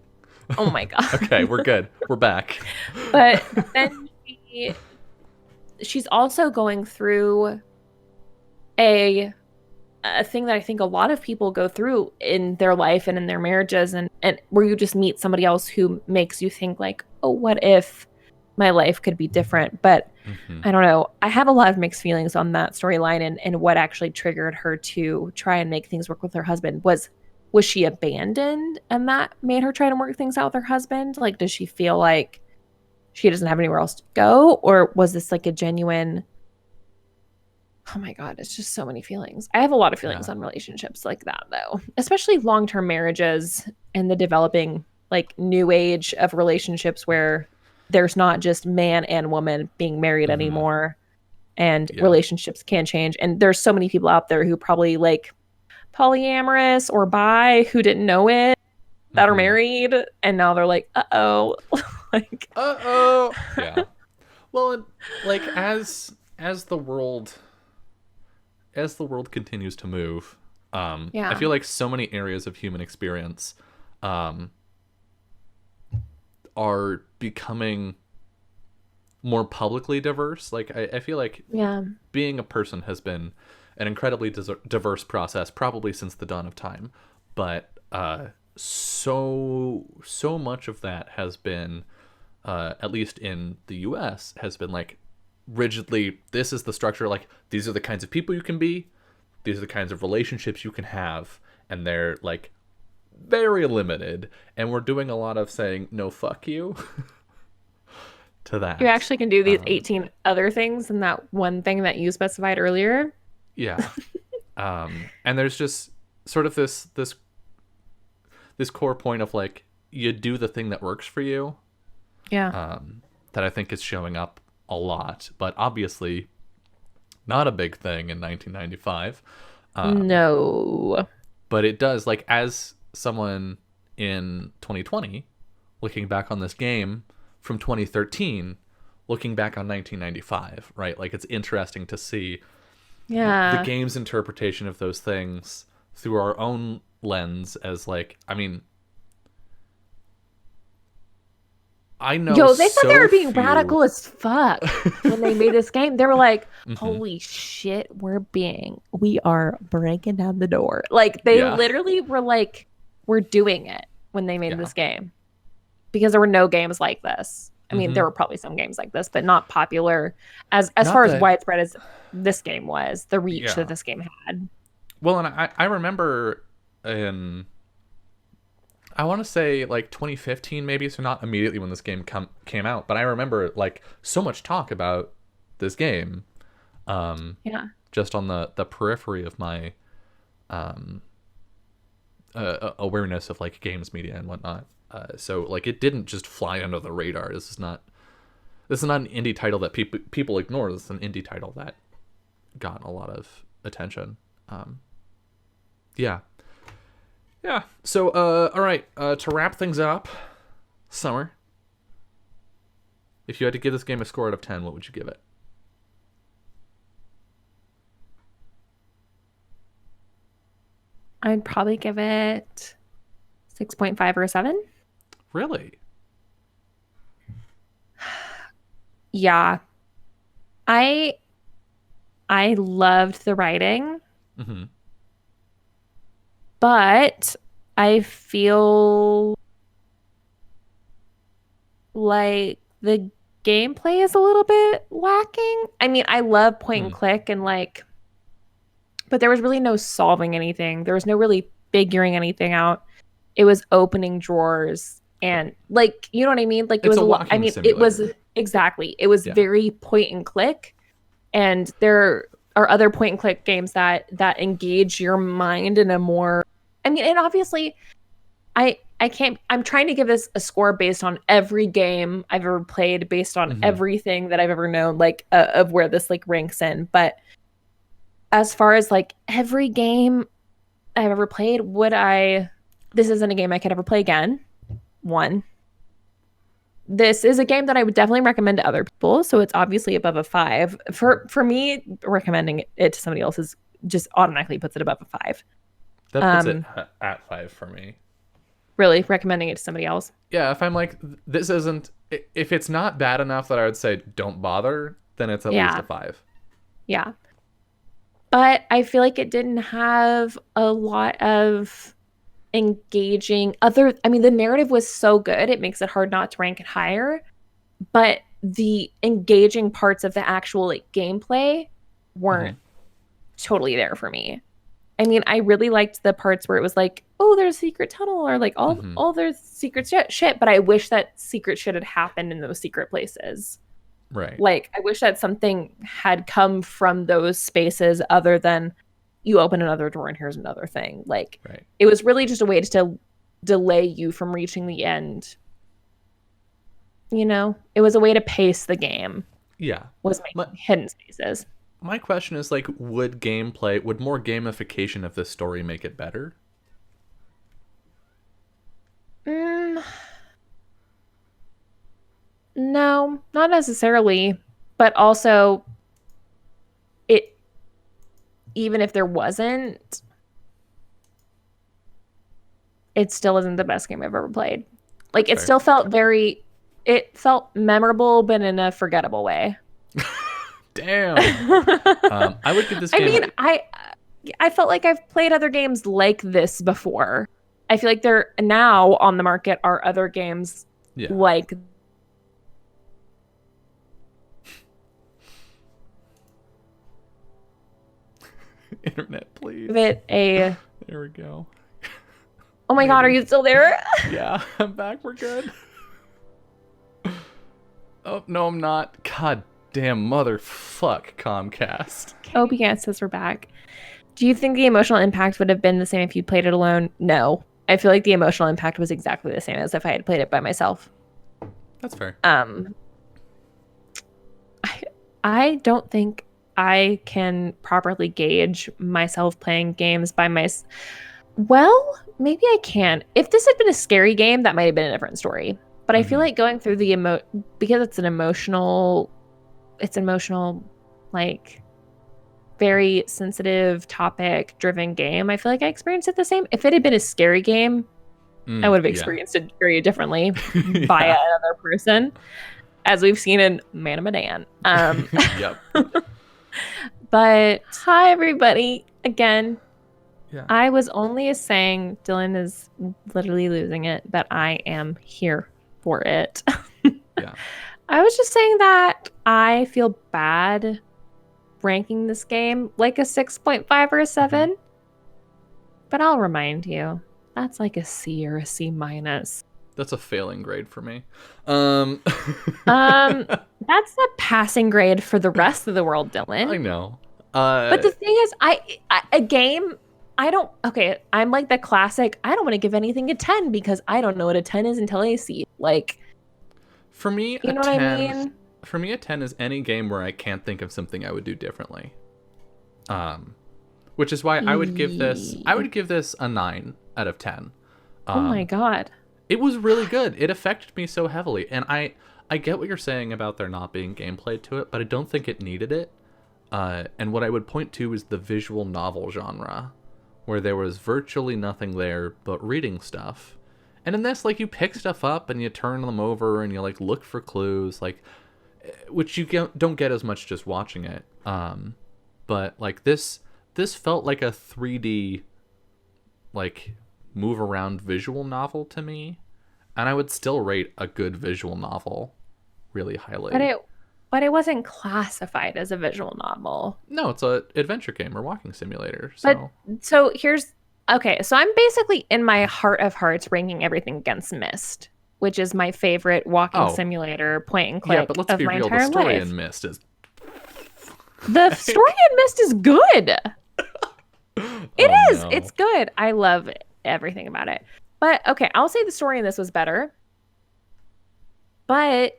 Oh my god. Okay, we're good. We're back. But then she's also going through a thing that I think a lot of people go through in their life and in their marriages, and where you just meet somebody else who makes you think like, oh, what if my life could be different? But I don't know. I have a lot of mixed feelings on that storyline, and what actually triggered her to try and make things work with her husband. Was she abandoned and that made her try to work things out with her husband? Like, does she feel like she doesn't have anywhere else to go? Or was this like a genuine, oh my God, it's just so many feelings. I have a lot of feelings on relationships like that, though, especially long-term marriages and the developing like new age of relationships where there's not just man and woman being married anymore, and relationships can change. And there's so many people out there who probably like polyamorous or bi who didn't know it that are married, and now they're like, uh-oh. Like, uh-oh. Yeah. Well, like as the world continues to move, I feel like so many areas of human experience are becoming more publicly diverse. Like I feel like being a person has been an incredibly diverse process probably since the dawn of time, but so much of that has been, at least in the US, has been like rigidly, this is the structure, like these are the kinds of people you can be, these are the kinds of relationships you can have, and they're like very limited, and we're doing a lot of saying no fuck you to that. You actually can do these 18 other things and that one thing that you specified earlier. Yeah. And there's just sort of this core point of like, you do the thing that works for you. Yeah. That I think is showing up a lot, but obviously not a big thing in 1995. No. But it does, like, as someone in 2020 looking back on this game from 2013, looking back on 1995, right? Like, it's interesting to see the game's interpretation of those things through our own lens as like, I mean, I know. Yo, they thought they were being radical as fuck when they made this game. They were like, holy shit, we are breaking down the door. Like, they literally were like, we're doing it when they made this game. Because there were no games like this. I mean, there were probably some games like this, but not popular as far as widespread as this game was, the reach that this game had. Well, and I remember in, I want to say like 2015 maybe, so not immediately when this game came out, but I remember like so much talk about this game, just on the periphery of my awareness of like games media and whatnot. So like it didn't just fly under the radar. This is not an indie title that people ignore. This is an indie title that got a lot of attention. Yeah. So all right, to wrap things up, Summer, if you had to give this game a score out of 10, what would you give it? I'd probably give it 6.5 or a 7. Really? Yeah. I loved the writing. But I feel like the gameplay is a little bit lacking. I mean, I love point and click and like, but there was really no solving anything. There was no really figuring anything out. It was opening drawers and like, you know what I mean? Like, it was a lot. I mean, simulator. It was exactly. It was very point and click, and there are other point and click games that engage your mind in a more, I mean, and obviously I'm trying to give this a score based on every game I've ever played, based on everything that I've ever known, like of where this like ranks in. But as far as like every game I've ever played, this isn't a game I could ever play again. One, this is a game that I would definitely recommend to other people, so it's obviously above a 5. For me, recommending it to somebody else is just automatically puts it above a 5. That puts it at 5 for me. Really recommending it to somebody else. Yeah, if I'm like, this isn't, if it's not bad enough that I would say don't bother, then it's at least a 5. Yeah. But I feel like it didn't have a lot of engaging the narrative was so good, it makes it hard not to rank it higher. But the engaging parts of the actual gameplay weren't totally there for me. I mean, I really liked the parts where it was like, oh, there's a secret tunnel, or like all there's secret shit. But I wish that secret shit had happened in those secret places. Right. Like, I wish that something had come from those spaces other than you open another door and here's another thing. Like, It was really just a way to delay you from reaching the end. It was a way to pace the game. Yeah. Was making hidden spaces. My question is, like, would more gamification of this story make it better? No, not necessarily. But also, even if there wasn't, it still isn't the best game I've ever played. Like, it still felt it felt memorable, but in a forgettable way. Damn. I would give this game... I mean, I felt like I've played other games like this before. I feel like there now on the market are other games like... Internet, please. There we go. Oh my god, are you still there? Yeah, I'm back. We're good. Oh, no, I'm not. God damn motherfuck, Comcast. OBS says we're back. Do you think the emotional impact would have been the same if you played it alone? No. I feel like the emotional impact was exactly the same as if I had played it by myself. That's fair. I don't think I can properly gauge myself playing games by myself. Well, maybe I can. If this had been a scary game, that might have been a different story. But I feel like going through the because it's an emotional, like, very sensitive, topic-driven game. I feel like I experienced it the same. If it had been a scary game, I would have experienced it very differently by another person, as we've seen in Man of Medan. Yep. But hi, everybody. Again, yeah. I was only saying Dylan is literally losing it, but I am here for it. Yeah. I was just saying that I feel bad ranking this game like a 6.5 or a 7. But I'll remind you, that's like a C or a C minus. That's a failing grade for me. That's a passing grade for the rest of the world, Dylan. I know. But the thing is, I'm like the classic, I don't want to give anything a 10 because I don't know what a 10 is until I see it. Like, for me, you know what I mean? For me, a 10 is any game where I can't think of something I would do differently. Which is why I would give this a 9 out of 10. Oh my god. It was really good. It affected me so heavily. And I get what you're saying about there not being gameplay to it, but I don't think it needed it. And what I would point to is the visual novel genre, where there was virtually nothing there but reading stuff. And in this, like, you pick stuff up and you turn them over and you, like, look for clues, like, which you don't get as much just watching it. But, like, this felt like a 3D, like, move around visual novel to me. And I would still rate a good visual novel really highly. But it wasn't classified as a visual novel. No, it's an adventure game or walking simulator. So so I'm basically in my heart of hearts ranking everything against Myst, which is my favorite walking simulator point and click. Yeah, but let's be real, the story in Myst is the story in Myst is good. It is. No. It's good. I love everything about it. But okay, I'll say the story in this was better. But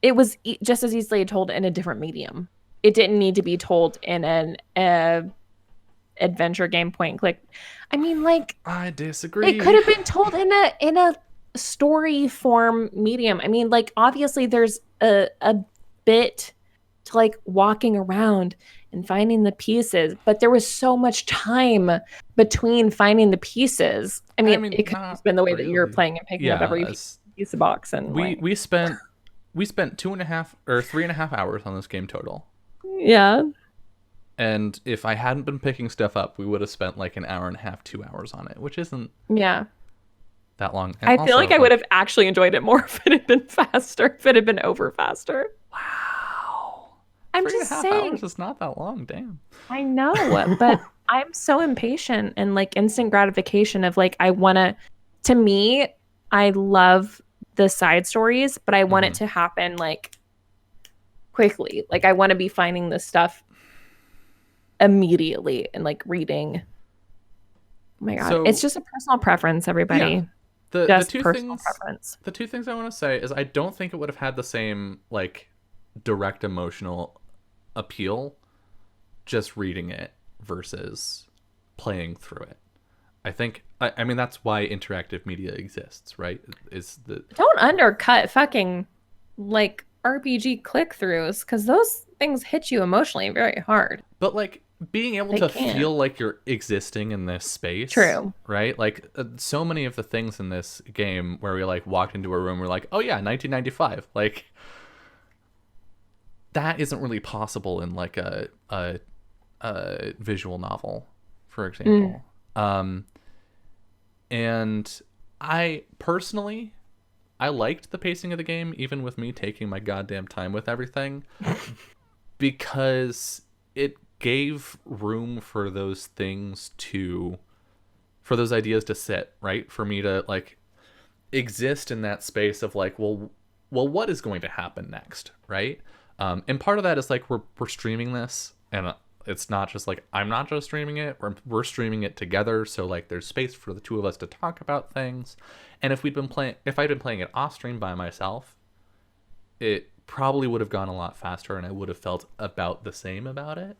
it was just as easily told in a different medium. It didn't need to be told in an adventure game point and click. I mean, like, I disagree. It could have been told in a story form medium. I mean, like, obviously there's a bit to, like, walking around and finding the pieces, but there was so much time between finding the pieces. I mean, it could have not just been the way that you're really. playing and picking up Yeah, every piece of box and we spent 2.5 or 3.5 hours on this game total. yeah. And if I hadn't been picking stuff up, we would have spent like an hour and a half, 2 hours on it, which isn't Yeah. that long. And I feel also, like I would have actually enjoyed it more if it had been faster, if it had been over faster. Wow. I'm 3.5 just saying. hours is not that long. Damn. I know, but I'm so impatient and like instant gratification of like, to me, I love the side stories, but I want it to happen like quickly. Like I want to be finding this stuff immediately and like reading. Oh my God. So- It's just a personal preference, everybody. Yeah. The Just two personal things preference. the two things I want to say is I don't think it would have had the same like direct emotional appeal just reading it versus playing through it. I think I mean that's why interactive media exists, right? Is the Don't undercut fucking like RPG click-throughs because those things hit you emotionally very hard. but like being able They to can. feel like you're existing in this space. True. Right? Like so many of the things in this game where we like walked into a room, we're like, oh yeah, 1995. Like that isn't really possible in like a visual novel, for example. And I personally, I liked the pacing of the game, even with me taking my goddamn time with everything, because it gave room for those things for those ideas to sit, right? For me to like exist in that space of like, well, what is going to happen next, right? And part of that is like we're streaming this, and it's not just like I'm not just streaming it, we're streaming it together, so like there's space for the two of us to talk about things. And if I'd been playing it off stream by myself, it probably would have gone a lot faster and I would have felt about the same about it.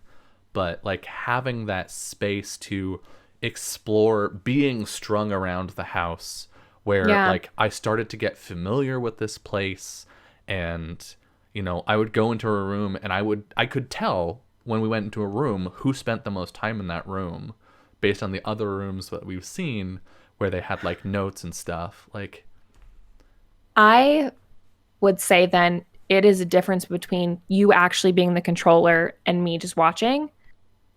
But like having that space to explore being strung around the house where like I started to get familiar with this place, and you know, I would go into a room and I could tell when we went into a room who spent the most time in that room based on the other rooms that we've seen where they had like notes and stuff. Like I would say then it is a difference between you actually being the controller and me just watching.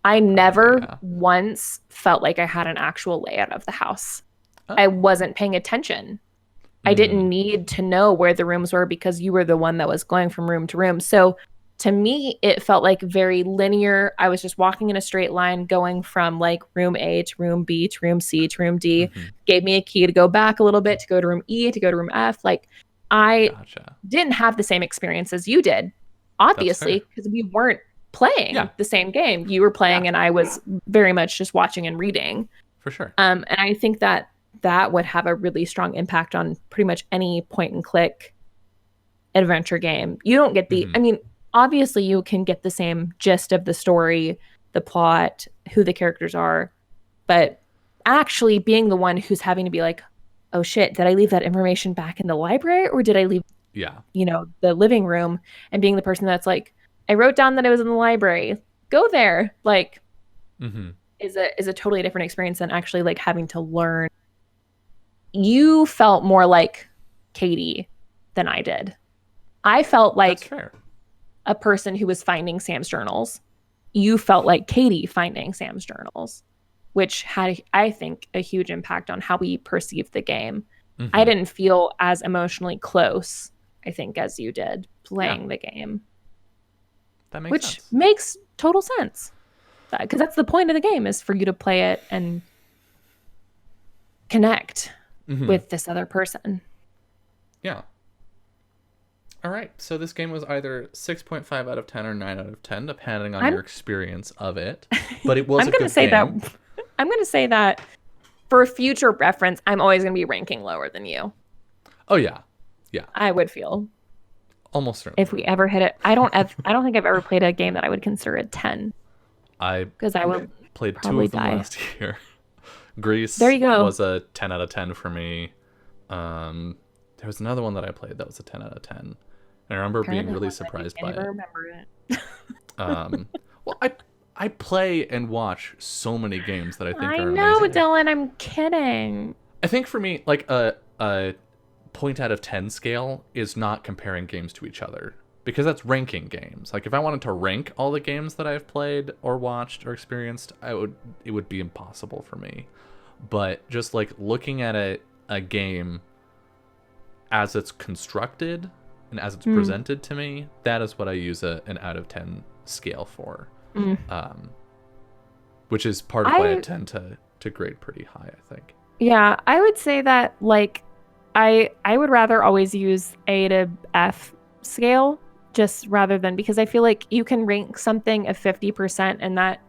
I never once felt like I had an actual layout of the house. I wasn't paying attention. I didn't need to know where the rooms were because you were the one that was going from room to room. So to me, it felt like very linear. I was just walking in a straight line, going from like room A to room B to room C to room D. Gave me a key to go back a little bit, to go to room E, to go to room F. Like I didn't have the same experience as you did, obviously, because we weren't playing the same game. You were playing and I was very much just watching and reading. For sure. And I think that would have a really strong impact on pretty much any point and click adventure game. You don't get the, I mean, obviously you can get the same gist of the story, the plot, who the characters are, but actually being the one who's having to be like, oh shit, did I leave that information back in the library or did I leave, you know, the living room, and being the person that's like, I wrote down that it was in the library, go there, like is a totally different experience than actually like having to learn. You felt more like Katie than I did. I felt like a person who was finding Sam's journals. You felt like Katie finding Sam's journals, which had, I think, a huge impact on how we perceived the game. I didn't feel as emotionally close, I think, as you did playing the game. That makes which sense. makes total sense. Because that's the point of the game, is for you to play it and connect with this other person. Yeah. All right. So this game was either 6.5 out of 10 or 9 out of 10, depending on your experience of it. But it was a good game. I'm going to say that for future reference, I'm always going to be ranking lower than you. Oh, yeah. Yeah. I would feel. Almost certainly. If we ever hit it. I don't think I've ever played a game that I would consider a 10. Because I would played 2 of them last year. Greece there you go. was a 10 out of 10 for me. There was another one that I played that was a 10 out of 10. And I remember being really surprised by it. I never remember it. Well, I play and watch so many games that I think I are know, amazing. Dylan. I'm kidding. I think for me, like a point out of 10 scale is not comparing games to each other because that's ranking games. Like if I wanted to rank all the games that I've played or watched or experienced, it would be impossible for me. But just like looking at a game as it's constructed and as it's presented to me, that is what I use an out of 10 scale for. Which is part of why I tend to grade pretty high, I think. Yeah, I would say that like I would rather always use A to F scale just rather than, because I feel like you can rank something a 50% and that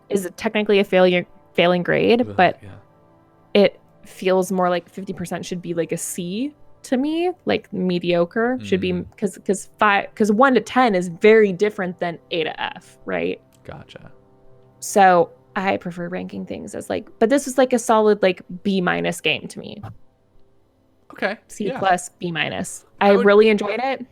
is technically a failing grade, but it feels more like 50% should be like a C to me, like mediocre should be, because 1 to 10 is very different than A to F, right? Gotcha. So I prefer ranking things as like, but this is like a solid like B- game to me. Okay. C plus, B-. I really enjoyed it.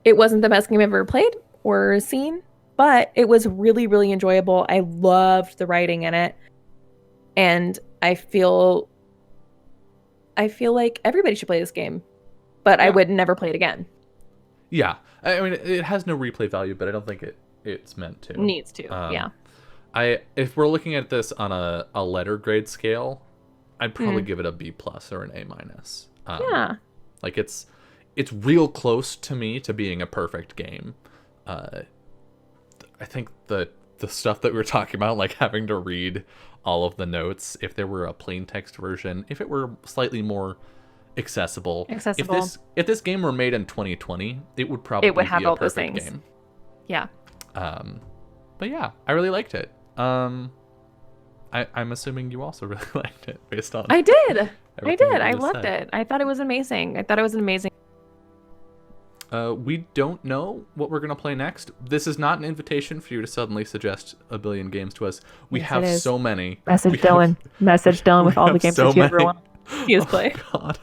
It wasn't the best game I've ever played or seen, but it was really, really enjoyable. I loved the writing in it. And I feel like everybody should play this game, but I would never play it again. Yeah. I mean, it has no replay value, but I don't think it's meant to. Needs to, yeah. If we're looking at this on a letter grade scale, I'd probably give it a B+ or an A-. Yeah. Like it's real close to me to being a perfect game. I think the stuff that we were talking about, like having to read all of the notes, if there were a plain text version, if it were slightly more accessible. If this game were made in 2020, it would probably have be all a those perfect things. game. Yeah. But yeah, I really liked it. I'm assuming you also really liked it based on. I did. everything that I you just loved said. it. I thought it was amazing. I thought it was an amazing. We don't know what we're gonna play next. This is not an invitation for you to suddenly suggest a billion games to us. We Yes, have it is. so many. Message Dylan with all the have games so that you ever many. want to see us play. God.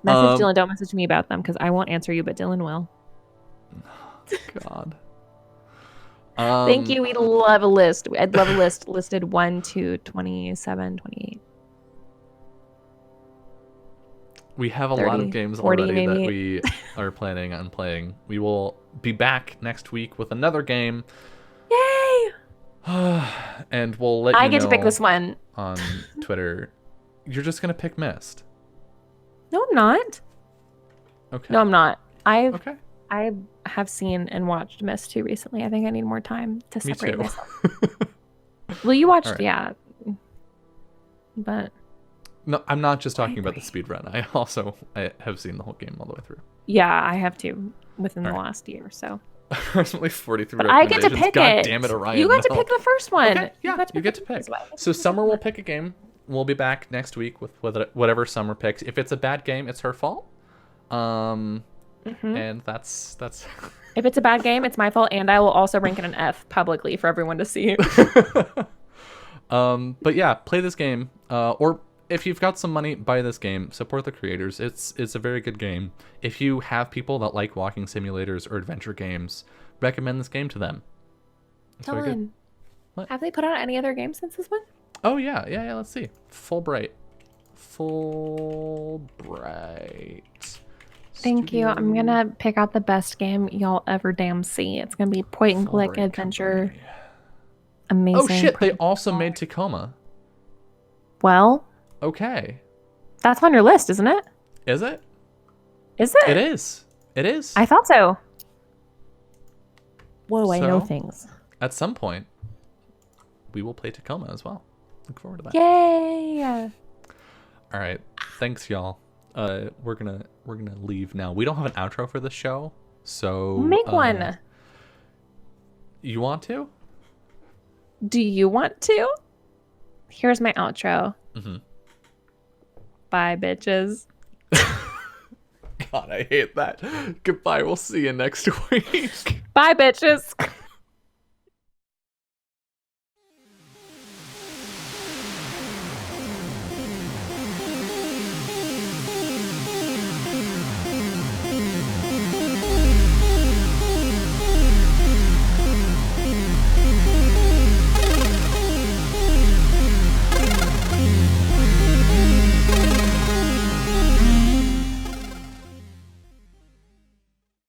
Message Dylan. Don't message me about them because I won't answer you, but Dylan will. God. Thank you. We'd love a list. I'd love a list listed 1 to 27, 28. We have a 30, lot of games 40 already that maybe. we are planning on playing. We will be back next week with another game. Yay! And we'll let you know. I get to pick this one. On Twitter. You're just gonna pick Myst. No, I'm not. Okay. No, I'm not. Okay. I have seen and watched Myst 2 recently. I think I need more time to Me separate too. myself. Well, you watched, All right. yeah. But No, I'm not just talking about the speed run. I have seen the whole game all the way through. yeah, I have to within the All right. last year or so. Approximately 43 But I get to recommendations. pick God it. damn it, Orion. You got to no. pick the first one. Okay, yeah, you get to pick. this one. So Summer will pick a game. We'll be back next week with whatever Summer picks. If it's a bad game, it's her fault. And that's If it's a bad game, it's my fault, and I will also rank it an F publicly for everyone to see. But yeah, play this game. Or if you've got some money, buy this game. Support the creators. It's a very good game. If you have people that like walking simulators or adventure games, recommend this game to them. It's very good. Dylan, What? have they put out any other games since this one? Oh yeah. Let's see. Fulbright. Thank you. I'm gonna pick out the best game y'all ever damn see. It's gonna be point and click Fulbright adventure. Company. Amazing. Oh shit! They also made Tacoma. Well, Okay. that's on your list, isn't it? Is it? Is it? It is. It is. I thought so. Whoa, I know So? things. At some point, we will play Tacoma as well. Look forward to that. Yay! All right. Thanks, y'all. We're gonna leave now. We don't have an outro for the show, so Make one. You want to? Do you want to? Here's my outro. Mhm. Bye, bitches. God, I hate that. Goodbye. We'll see you next week. Bye, bitches.